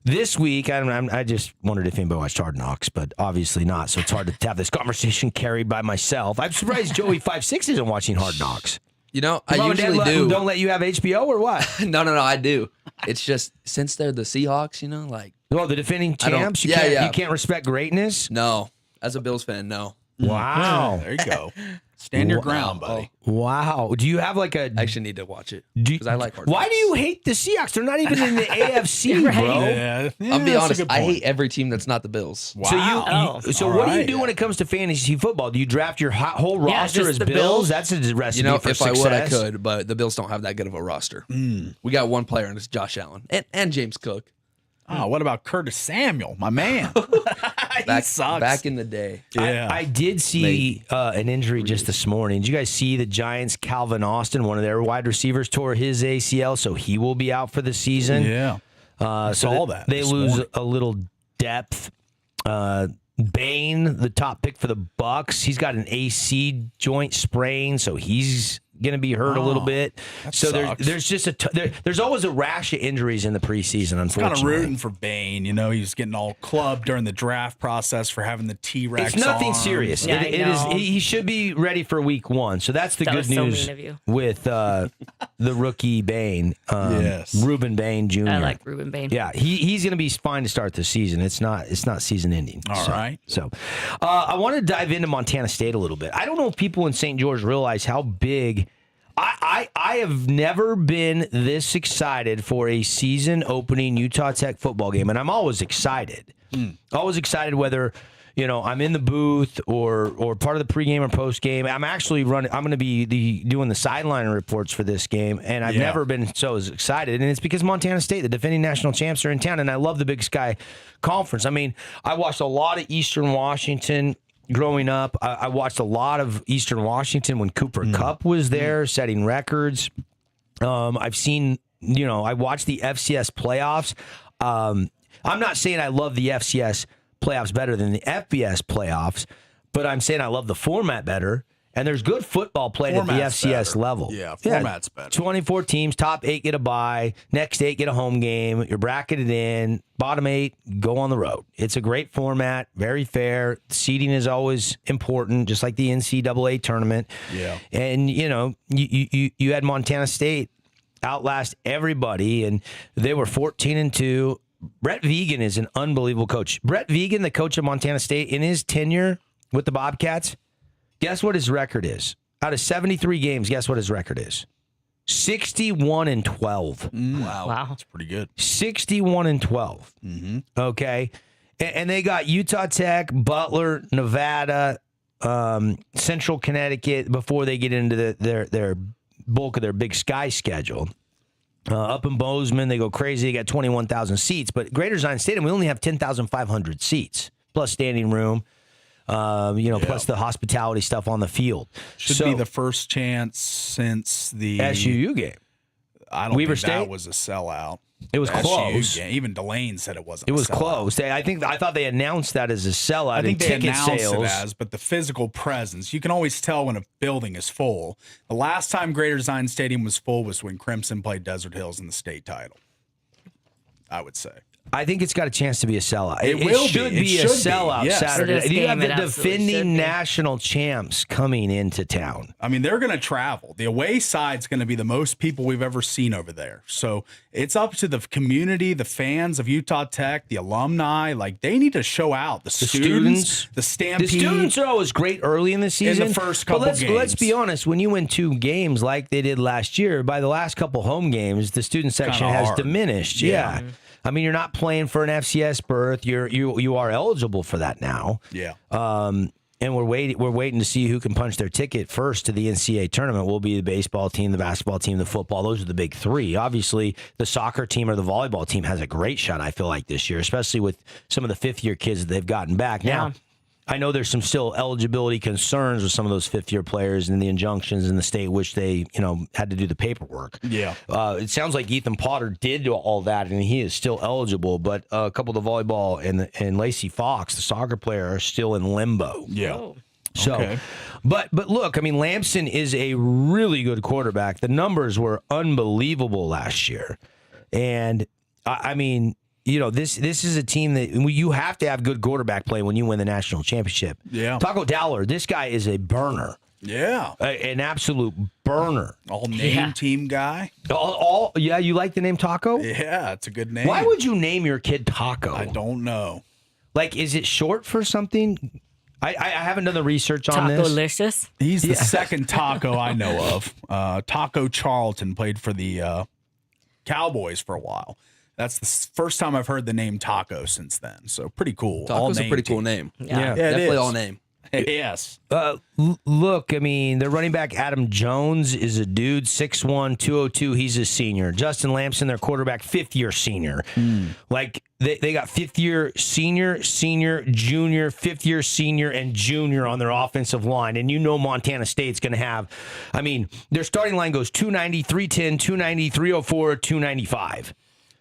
this week, I just wondered if anybody watched Hard Knocks, but obviously not, so it's hard to have this conversation carried by myself. I'm surprised Joey 5'6" isn't watching Hard Knocks. I usually do. Don't let you have HBO or what? No, I do. It's just, since they're the Seahawks, Well, the defending champs, you can't respect greatness? No. As a Bills fan, no. Wow. There you go. Stand your ground, buddy. Wow. Do you have like a... I actually need to watch it because I like Hard Knocks. Why do you hate the Seahawks? They're not even in the AFC, bro. Yeah, I'll be honest. I hate every team that's not the Bills. Wow. So what do you do when it comes to fantasy football? Do you draft your whole roster as Bills? That's a recipe for success. If I would, I could, but the Bills don't have that good of a roster. We got one player, and it's Josh Allen and James Cook. Oh, what about Curtis Samuel, my man? He sucks. Back in the day. Yeah. I did see an injury just this morning. Did you guys see the Giants' Calvin Austin, one of their wide receivers, tore his ACL, so he will be out for the season? Yeah. So they lose a little depth. Bain, the top pick for the Bucks, he's got an AC joint sprain, so he's going to be hurt a little bit. So there's just there's always a rash of injuries in the preseason, unfortunately. Kind of rooting for Bain. He was getting all clubbed during the draft process for having the T-Rex. It's nothing arm. serious. Yeah, it is. He should be ready for week 1. So that's the good news so mean of you. with the rookie Bain. Yes, Reuben Bain Jr. I like Reuben Bain. Yeah, he's going to be fine to start the season. It's not season ending. All right. So I want to dive into Montana State a little bit. I don't know if people in St. George realize how big. I have never been this excited for a season opening Utah Tech football game, and I'm always excited. Always excited whether I'm in the booth or part of the pregame or postgame. I'm actually running. I'm going to be doing the sideline reports for this game, and I've never been so excited. And it's because Montana State, the defending national champs, are in town, and I love the Big Sky Conference. I mean, I watched a lot of Eastern Washington. Growing up, I watched a lot of Eastern Washington when Cooper Kupp was there, setting records. I've seen, I watched the FCS playoffs. I'm not saying I love the FCS playoffs better than the FBS playoffs, but I'm saying I love the format better. And there's good football played at the FCS level. Yeah, format's better. 24 teams, top 8 get a bye, next 8 get a home game. You're bracketed in, bottom 8 go on the road. It's a great format, very fair. Seeding is always important, just like the NCAA tournament. Yeah, and you had Montana State outlast everybody, and they were 14-2. Brett Vegan is an unbelievable coach. Brett Vegan, the coach of Montana State, in his tenure with the Bobcats, guess what his record is? Out of 73 games, guess what his record is? 61-12. Wow. That's pretty good. 61-12. Mm-hmm. Okay. And they got Utah Tech, Butler, Nevada, Central Connecticut before they get into their bulk of their Big Sky schedule. Up in Bozeman, they go crazy. They got 21,000 seats. But Greater Zion Stadium, we only have 10,500 seats, plus standing room, plus the hospitality stuff on the field. Should be the first chance since the SUU game. I don't Weaver think that State? was a sellout. It was The SUU close. game. Even Delane said it wasn't. It was a sellout. close. I thought they announced that as a sellout. I think in they ticket announced sales. it as, but the physical presence, you can always tell when a building is full. The last time Greater Zion Stadium was full was when Crimson played Desert Hills in the state title, I would say. I think it's got a chance to be a sellout. It will be. should It be a should be, sellout yes. Saturday. For this You have game, the it absolutely should defending be. national champs coming into town. I mean, they're going to travel. The away side's going to be the most people we've ever seen over there. So it's up to the community, the fans of Utah Tech, the alumni. Like, they need to show out. The students, the Stampede. The students are always great early in the season. first But couple let's games. be honest. When you win 2 games like they did last year, by the last couple home games, the student section Kinda has hard. diminished. Yeah. I mean, you're not playing for an FCS berth. You are eligible for that now. Yeah. And we're waiting to see who can punch their ticket first to the NCAA tournament. Will be the baseball team, the basketball team, the football. Those are the big 3. Obviously, the soccer team or the volleyball team has a great shot, I feel like, this year, especially with some of the fifth-year kids that they've gotten back. Now, I know there's some still eligibility concerns with some of those fifth-year players and the injunctions in the state, which they, had to do the paperwork. Yeah. It sounds like Ethan Potter did do all that, and he is still eligible. But a couple of the volleyball and Lacey Fox, the soccer player, are still in limbo. Yeah. Oh. So, Okay. but look, I mean, Lamson is a really good quarterback. The numbers were unbelievable last year, and I mean, this is a team that you have to have good quarterback play when you win the national championship. Yeah. Taco Dowler, this guy is a burner. Yeah. An absolute burner. All name team guy. You like the name Taco? Yeah, it's a good name. Why would you name your kid Taco? I don't know. Like, is it short for something? I haven't done the research on this. Taco-licious? He's the second Taco I know of. Taco Charlton played for the Cowboys for a while. That's the first time I've heard the name Taco since then. So pretty cool. Taco's a pretty cool name. Yeah, it Definitely is. all name. Yes. Look, I mean, their running back, Adam Jones, is a dude, 6'1", 202. He's a senior. Justin Lamson, their quarterback, fifth-year senior. Like, they got fifth-year senior, junior, fifth-year senior, and junior on their offensive line. And Montana State's going to have, I mean, their starting line goes 290, 310, 290, 304, 295.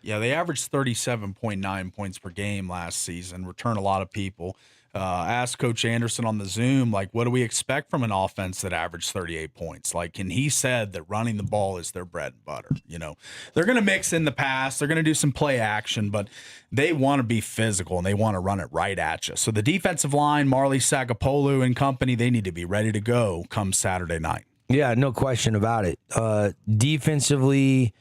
Yeah, they averaged 37.9 points per game last season, return a lot of people. Asked Coach Anderson on the Zoom, like, what do we expect from an offense that averaged 38 points? Like, and he said that running the ball is their bread and butter. They're going to mix in the pass. They're going to do some play action, but they want to be physical and they want to run it right at you. So the defensive line, Marley Sagapolu and company, they need to be ready to go come Saturday night. Yeah, no question about it. Defensively,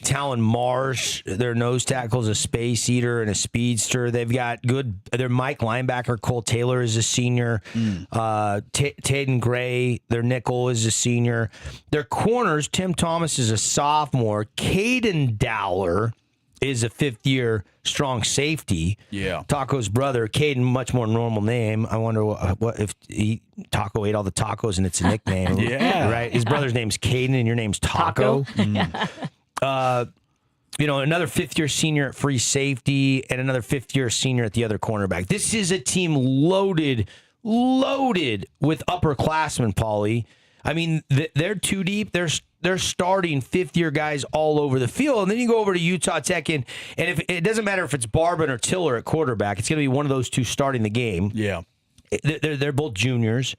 Talon Marsh, their nose tackle's a space eater and a speedster. They've got their Mike linebacker, Cole Taylor, is a senior. Taden Gray, their nickel, is a senior. Their corners, Tim Thomas is a sophomore. Caden Dowler is a fifth-year strong safety. Yeah. Taco's brother, Caden, much more normal name. I wonder what if Taco ate all the tacos and it's a nickname. Yeah. Right? His brother's name's Caden and your name's Taco. Another fifth-year senior at free safety and another fifth-year senior at the other cornerback. This is a team loaded with upperclassmen, Paulie. I mean, they're too deep. They're starting fifth-year guys all over the field. And then you go over to Utah Tech, and if it doesn't matter if it's Barbin or Tiller at quarterback, it's going to be one of those two starting the game. Yeah. They're both juniors.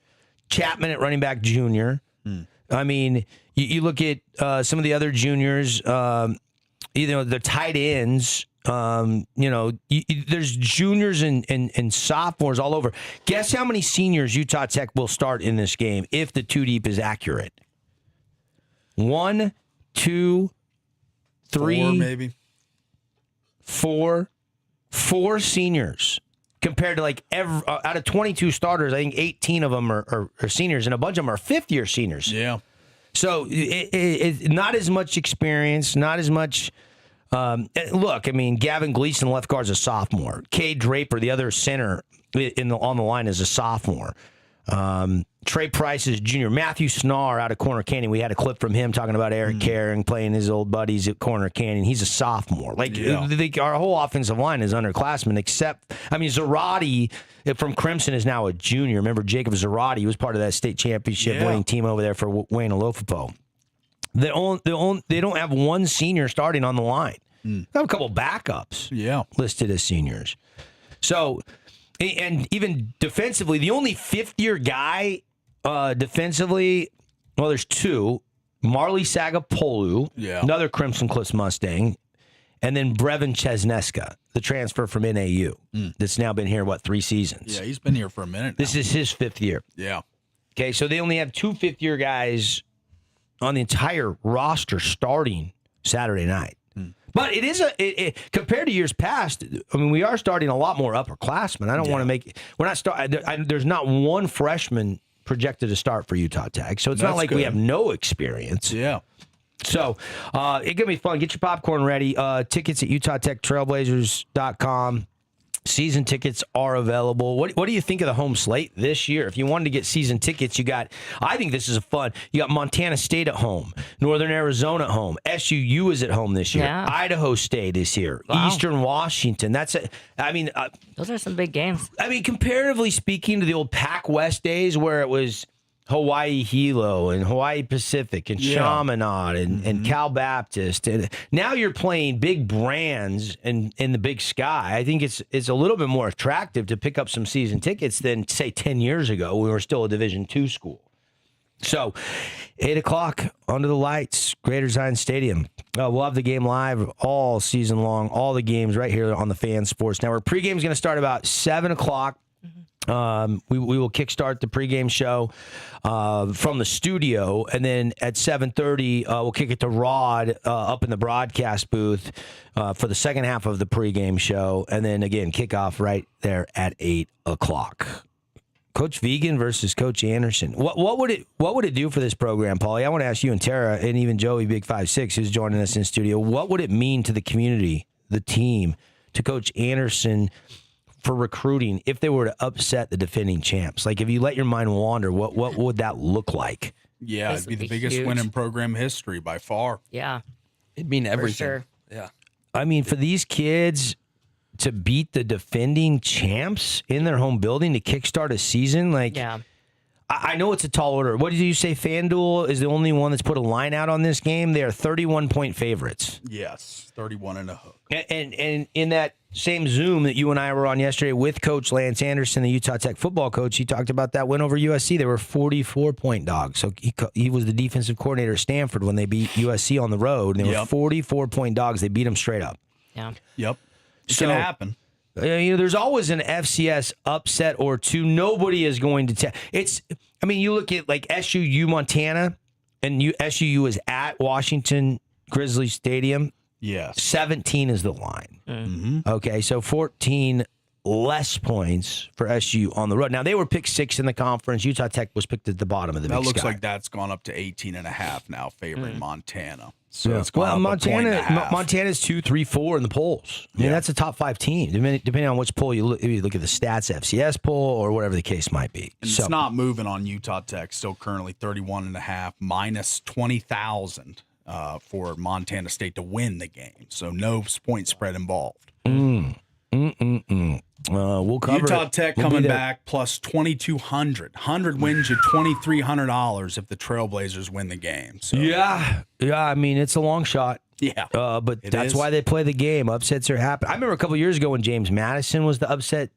Chapman at running back, junior. I mean, you look at some of the other juniors, the tight ends, there's juniors and sophomores all over. Guess how many seniors Utah Tech will start in this game if the two deep is accurate? 1, 2, 3. 4 maybe. four seniors compared to like out of 22 starters, I think 18 of them are seniors, and a bunch of them are fifth-year seniors. Yeah. So it's not as much experience, not as much. Look, I mean, Gavin Gleason, left guard, is a sophomore. Cade Draper, the other center on the line, is a sophomore. Trey Price is junior. Matthew Snar out of Corner Canyon. We had a clip from him talking about Eric Caring playing his old buddies at Corner Canyon. He's a sophomore. Our whole offensive line is underclassmen, except, I mean, Zarate from Crimson is now a junior. Remember Jacob Zarate? He was part of that state championship winning team over there for Wayne Alofapo. They don't have one senior starting on the line. They have a couple backups listed as seniors. So, and even defensively, the only fifth-year guy defensively, well, there's two. Marley Sagapolu, another Crimson Cliffs Mustang, and then Brevin Chesneska, the transfer from NAU, that's now been here, 3 seasons? Yeah, he's been here for a minute now. This is his 5th year. Yeah. Okay, so they only have 2 fifth-year guys on the entire roster starting Saturday night. But it is compared to years past. I mean, we are starting a lot more upperclassmen. I don't want to make. We're not there's not one freshman projected to start for Utah Tech, so it's not like we have no experience. Yeah. So it's gonna be fun. Get your popcorn ready. Tickets at UtahTechTrailblazers.com. Season tickets are available. What do you think of the home slate this year? If you wanted to get season tickets, I think this is fun. You got Montana State at home, Northern Arizona at home, SUU is at home this year, Idaho State is here, Eastern Washington. Those are some big games. I mean, comparatively speaking to the old Pac West days where it was Hawaii Hilo and Hawaii Pacific and Chaminade and Cal Baptist, and now you're playing big brands in the Big Sky. I think it's a little bit more attractive to pick up some season tickets than, say, 10 years ago when we were still a Division II school. So 8 o'clock under the lights, Greater Zion Stadium. We'll have the game live all season long, all the games right here on the Fan Sports Network. Pregame is going to start about 7 o'clock. We will kickstart the pregame show from the studio, and then at 7:30 we'll kick it to Rod up in the broadcast booth for the second half of the pregame show, and then again kickoff right there at 8 o'clock. Coach Vegan versus Coach Anderson. What would it do for this program, Paulie? I want to ask you and Tara, and even Joey Big 5'6", who's joining us in studio. What would it mean to the community, the team, to Coach Anderson for recruiting if they were to upset the defending champs? Like, if you let your mind wander, what would that look like? Yeah, it'd be the biggest win in program history by far. Yeah. It'd mean everything. For sure. Yeah. I mean, for these kids to beat the defending champs in their home building to kickstart a season, I know it's a tall order. What did you say? FanDuel is the only one that's put a line out on this game. They are 31-point favorites. Yes, 31 and a hook. And in that same Zoom that you and I were on yesterday with Coach Lance Anderson, the Utah Tech football coach, he talked about that win over USC. They were 44-point dogs. So he was the defensive coordinator at Stanford when they beat USC on the road. And they were 44-point dogs. They beat them straight up. Yeah. Yep. It's going to happen. There's always an FCS upset or two. Nobody is going to you look at like SUU Montana, and SUU is at Washington Grizzly Stadium. Yes. 17 is the line. Mm-hmm. Okay, so 14 less points for SU on the road. Now, they were picked 6 in the conference. Utah Tech was picked at the bottom of the Big Sky. That looks like that's gone up to 18.5 now, favoring Montana. So it's gone up Montana's 2, 3, 4 in the polls. I mean, that's a top 5 team, depending on which poll you look at the Stats FCS poll or whatever the case might be. And it's not moving on Utah Tech. Still currently 31.5, minus 20,000 for Montana State to win the game. So no point spread involved. We'll cover Utah Tech coming back plus 2,200. 100 wins you $2,300 if the Trailblazers win the game. So. Yeah. I mean, it's a long shot. Yeah, but that's why they play the game. Upsets are happening. I remember a couple years ago when James Madison was the upset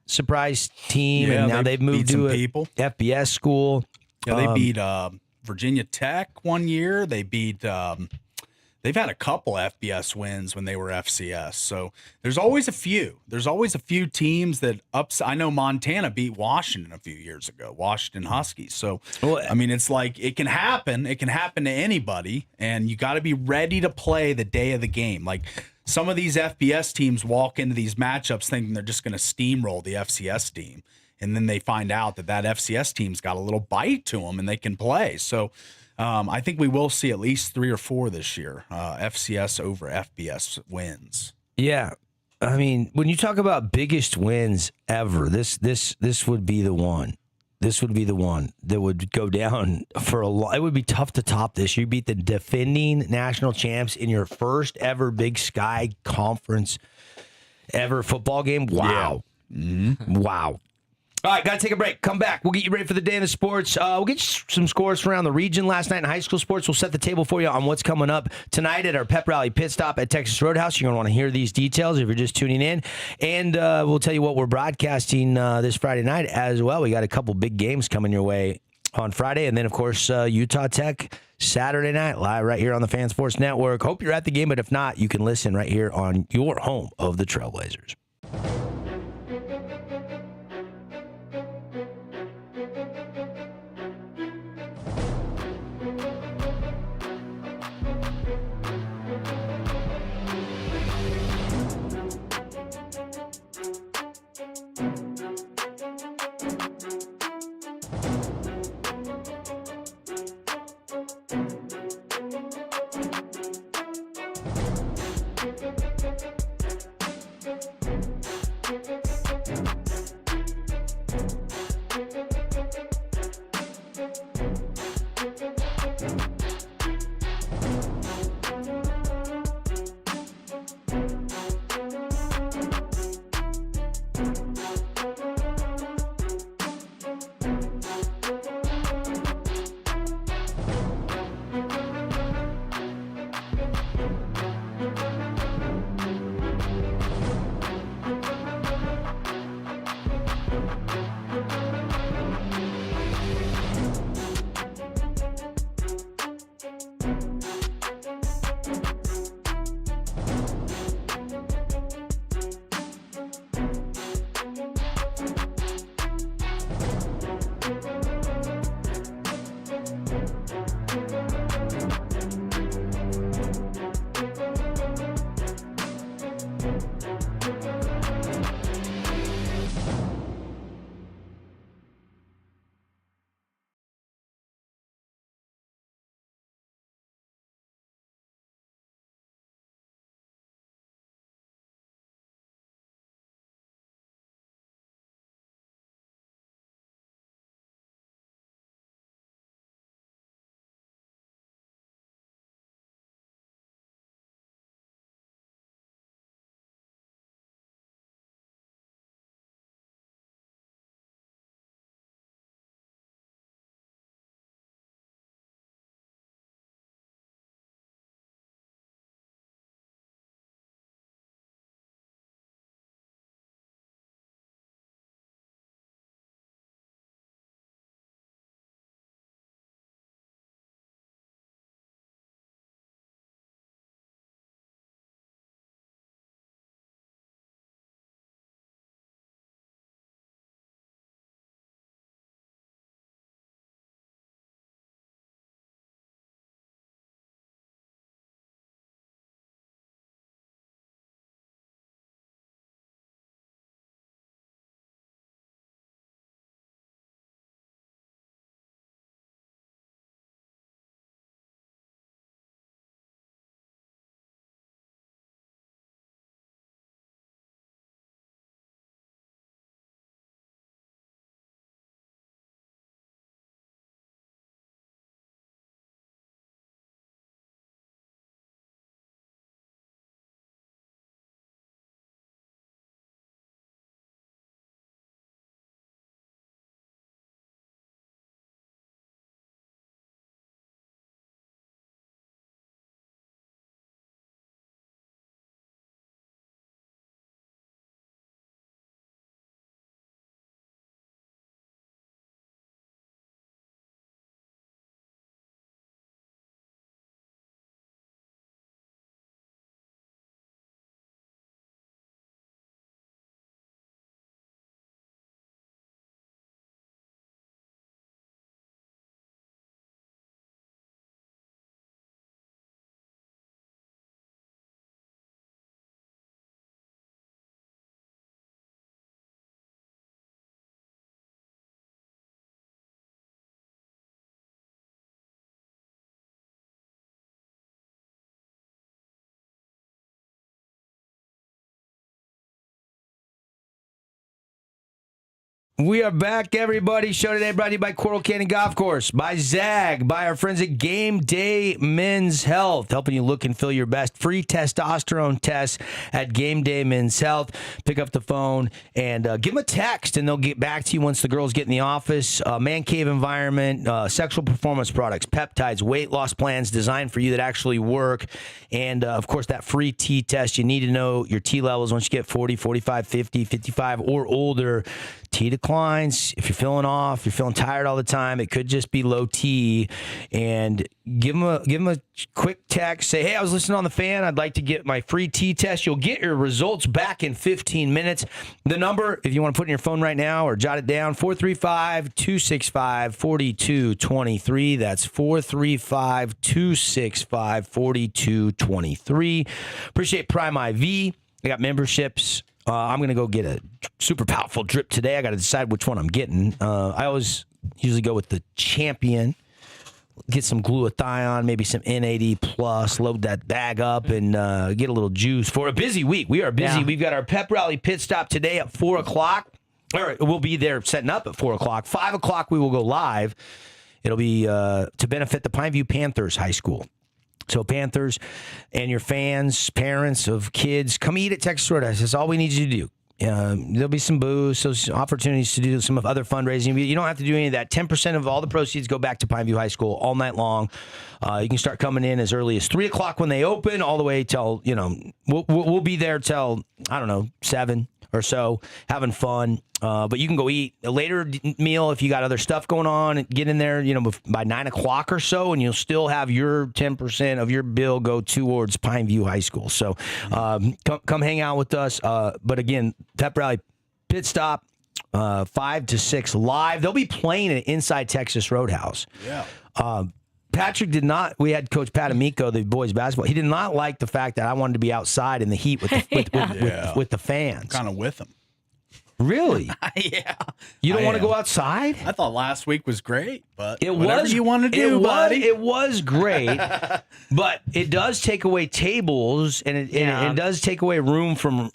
surprise team, and now they've moved to a FBS school. Yeah, they beat Virginia Tech one year. They beat they've had a couple FBS wins when they were FCS. So there's always a few. There's always a few teams that I know Montana beat Washington a few years ago, Washington Huskies. So, I mean, it's like it can happen. It can happen to anybody, and you got to be ready to play the day of the game. Like some of these FBS teams walk into these matchups thinking they're just going to steamroll the FCS team, and then they find out that FCS team's got a little bite to them and they can play. So I think we will see at least 3 or 4 this year, FCS over FBS wins. Yeah. I mean, when you talk about biggest wins ever, this would be the one. This would be the one that would go down for a lot. It would be tough to top this. You beat the defending national champs in your first ever Big Sky Conference ever football game. Wow. Yeah. Mm-hmm. Wow. All right, got to take a break. Come back. We'll get you ready for the day in the sports. We'll get you some scores from around the region last night in high school sports. We'll set the table for you on what's coming up tonight at our pep rally pit stop at Texas Roadhouse. You're going to want to hear these details if you're just tuning in. And we'll tell you what we're broadcasting this Friday night as well. We got a couple big games coming your way on Friday. And then, of course, Utah Tech Saturday night live right here on the Fan Sports Network. Hope you're at the game, but if not, you can listen right here on your home of the Trailblazers. We are back, everybody. Show today brought to you by Coral Canyon Golf Course, by Zag, by our friends at Game Day Men's Health, helping you look and feel your best. Free testosterone tests at Game Day Men's Health. Pick up the phone and give them a text, and they'll get back to you once the girls get in the office. Man cave environment, sexual performance products, peptides, weight loss plans designed for you that actually work. And, of course, that free T test. You need to know your T levels once you get 40, 45, 50, 55, or older. T declines. If you're feeling off, you're feeling tired all the time, it could just be low T. And give them a quick text. Say, hey, I was listening on the fan. I'd like to get my free T test. You'll get your results back in 15 minutes. The number, if you want to put in your phone right now or jot it down, 435-265-4223. That's 435-265-4223. Appreciate Prime IV. I got memberships. I'm going to go get a super powerful drip today. I got to decide which one I'm getting. I always usually go with the Champion. Get some glutathione, maybe some N80 plus, load that bag up and get a little juice for a busy week. We are busy. Yeah. We've got our pep rally pit stop today at 4 o'clock. All right, we'll be there setting up at 4 o'clock. 5 o'clock, we will go live. It'll be to benefit the Pineview Panthers High School. So Panthers and your fans, parents of kids, come eat at Texas Roadhouse. That's all we need you to do. There'll be some booze, so some opportunities to do some of other fundraising. You don't have to do any of that. 10% of all the proceeds go back to Pineview High School all night long. You can start coming in as early as 3 o'clock when they open, all the way till, we'll be there till, 7 or so, having fun. But you can go eat a later meal if you got other stuff going on. Get in there, by 9 o'clock or so, and you'll still have your 10% of your bill go towards Pineview High School. So come hang out with us. But again, Pep Rally Pit Stop, 5 to 6 live. They'll be playing at Inside Texas Roadhouse. Yeah. Patrick did not. We had Coach Pat Amico, the boys basketball. He did not like the fact that I wanted to be outside in the heat with the fans. Kind of with them. Really? Yeah. You don't want to go outside? I thought last week was great, but whatever you want to do, buddy. It was great, but it does take away tables, and it does take away room from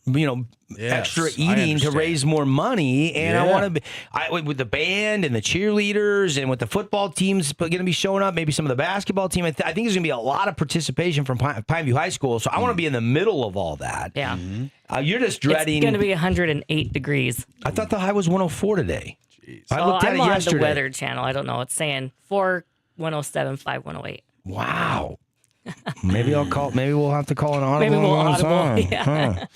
extra eating to raise more money. And I want to be with the band and the cheerleaders and with the football teams going to be showing up. Maybe some of the basketball team. I think there's going to be a lot of participation from Pineview High School. So I want to be in the middle of all that. Yeah. You're just dreading. It's going to be 108 degrees. I thought the high was 104 today. Jeez. I looked at it yesterday. On the Weather Channel. I don't know. It's saying 4 107, 5 108. Wow. Maybe I'll call. Maybe we'll have to call an audible. Maybe we'll audible. Yeah. Huh.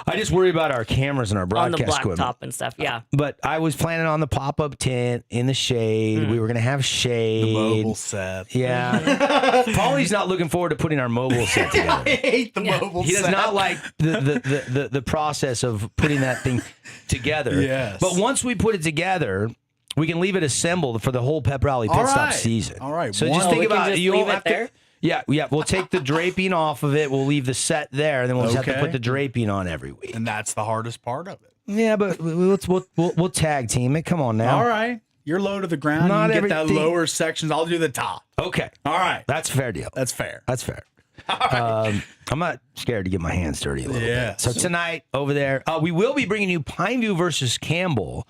I just worry about our cameras and our broadcast equipment. On the equipment. blacktop and stuff, yeah. But I was planning on the pop-up tent in the shade. We were going to have shade. The mobile set. Yeah. Paulie's not looking forward to putting our mobile set together. I hate the mobile set. He does not like the process of putting that thing together. Yes. But once we put it together, we can leave it assembled for the whole pep rally pit stop season. All right. So just think about it. You leave won't have there? Yeah. We'll take the draping off of it. We'll leave the set there, and then we'll just have to put the draping on every week. And that's the hardest part of it. Yeah, but we'll tag team it. Come on now. All right. You're low to the ground. Not you can get everything. that lower sections. I'll do the top. Okay. All right. That's a fair deal. That's fair. That's fair. All right. I'm not scared to get my hands dirty a little Yeah. bit. So tonight over there, we will be bringing you Pineview versus Campbell.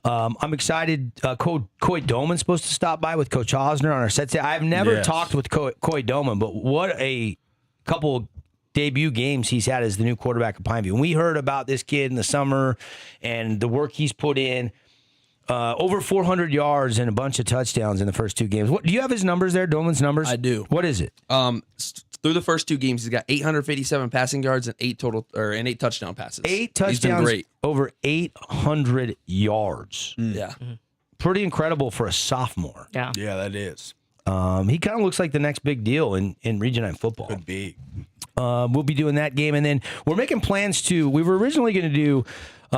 I'm excited. Coy Doman's supposed to stop by with Coach Osner on our set today. I've never talked with Coy Doman, but what a couple debut games he's had as the new quarterback of Pineview. And we heard about this kid in the summer and the work he's put in. Over 400 yards and a bunch of touchdowns in the first 2 games. Do you have his numbers there, Doman's numbers? I do. What is it? Through the first 2 games, he's got 857 passing yards and 8 touchdown passes. 8 touchdowns, he's been great. Over 800 yards. Yeah. Pretty incredible for a sophomore. Yeah. Yeah, that is. He kind of looks like the next big deal in Region 9 football. Could be. We'll be doing that game, and then we're making plans to. We were originally going to do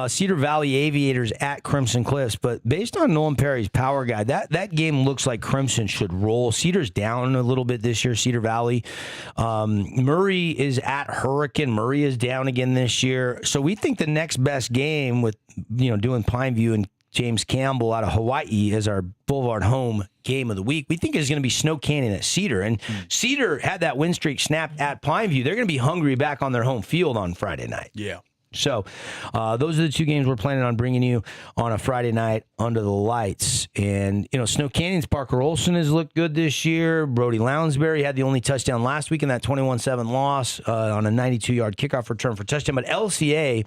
Cedar Valley Aviators at Crimson Cliffs, but based on Nolan Perry's power guide, that game looks like Crimson should roll. Cedar's down a little bit this year, Cedar Valley. Murray is at Hurricane. Murray is down again this year. So we think the next best game with doing Pineview and James Campbell out of Hawaii as our Boulevard home game of the week, we think is going to be Snow Canyon at Cedar. And Cedar had that win streak snapped at Pineview. They're going to be hungry back on their home field on Friday night. Yeah. So those are the 2 games we're planning on bringing you on a Friday night under the lights. And, Snow Canyon's Parker Olson has looked good this year. Brody Lounsbury had the only touchdown last week in that 21-7 loss on a 92-yard kickoff return for touchdown. But LCA,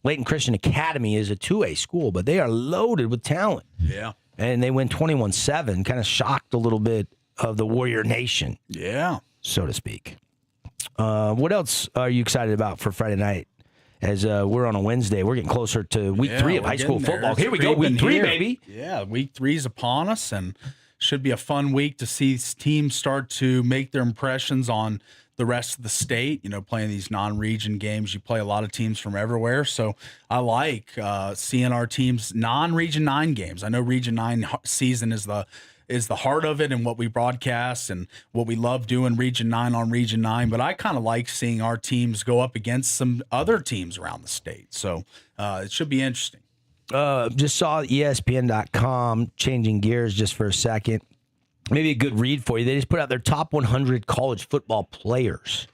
Layton Christian Academy, is a 2A school, but they are loaded with talent. Yeah. And they win 21-7, kind of shocked a little bit of the Warrior Nation. Yeah. So to speak. What else are you excited about for Friday night? As we're on a Wednesday, we're getting closer to week 3 of high school football. Here we go, week 3, baby. Yeah, week 3 is upon us, and should be a fun week to see teams start to make their impressions on the rest of the state. Playing these non-region games, you play a lot of teams from everywhere. So I like seeing our teams non-Region 9 games. I know Region 9 season is the heart of it and what we broadcast and what we love doing Region 9 on Region 9. But I kind of like seeing our teams go up against some other teams around the state. So it should be interesting. Just saw ESPN.com, changing gears just for a second. Maybe a good read for you. They just put out their top 100 college football players.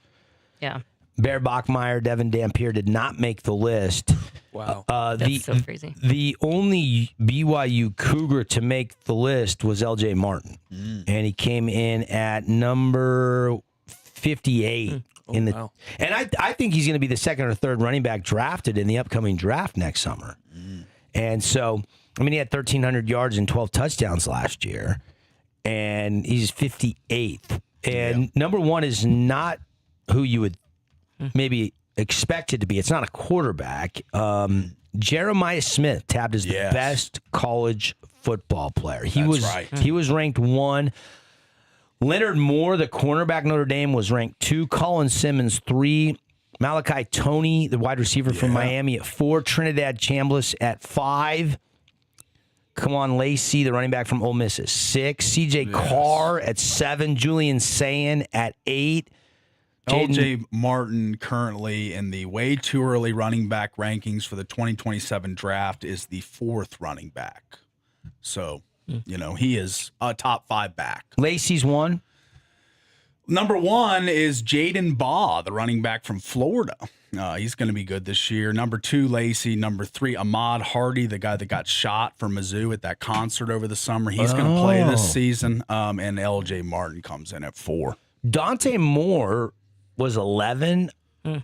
Yeah. Bear Bachmeyer, Devin Dampier did not make the list. Wow. That's so crazy. The only BYU Cougar to make the list was LJ Martin. And he came in at number 58. Wow. And I think he's going to be the second or third running back drafted in the upcoming draft next summer. And so, he had 1,300 yards and 12 touchdowns last year. And he's 58th. And number 1 is not who you would maybe expected to be. It's not a quarterback. Jeremiah Smith tabbed as the best college football player. He was ranked 1. Leonard Moore, the cornerback Notre Dame, was ranked 2. Colin Simmons 3. Malachi Toney, the wide receiver from Miami, at 4. Trinidad Chambliss at 5. Kawan Lacey, the running back from Ole Miss, at 6. CJ Carr at 7. Julian Sayin at 8. LJ Martin, currently in the way too early running back rankings for the 2027 draft, is the 4th running back. So, he is a top 5 back. Lacey's 1. Number 1 is Jaden Baugh, the running back from Florida. He's going to be good this year. Number 2, Lacey. Number 3, Ahmad Hardy, the guy that got shot for Mizzou at that concert over the summer. He's going to play this season. And LJ Martin comes in at 4. Dante Moore was 11.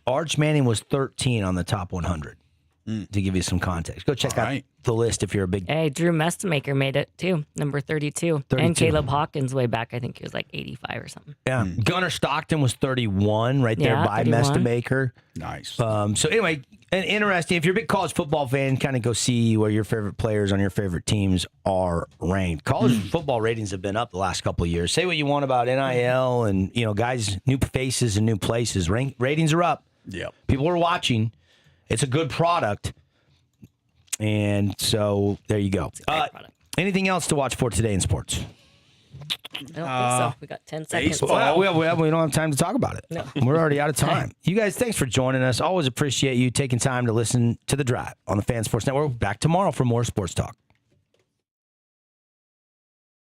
Arch Manning was 13 on the top 100. To give you some context, go check out the list if you're a big. Hey, Drew Mestemaker made it too, number 32. And Caleb Hawkins way back, I think he was like 85 or something. Yeah, Gunnar Stockton was 31 right there by 31. Mestemaker. Nice. So anyway, interesting. If you're a big college football fan, kind of go see where your favorite players on your favorite teams are ranked. College football ratings have been up the last couple of years. Say what you want about NIL and guys, new faces and new places. Ratings are up. Yeah, people are watching. It's a good product. And so there you go. Anything else to watch for today in sports? I don't think so. We got 10 seconds. Well, we don't have time to talk about it. No. We're already out of time. You guys, thanks for joining us. Always appreciate you taking time to listen to The Drive on the Fan Sports Network. Back tomorrow for more sports talk.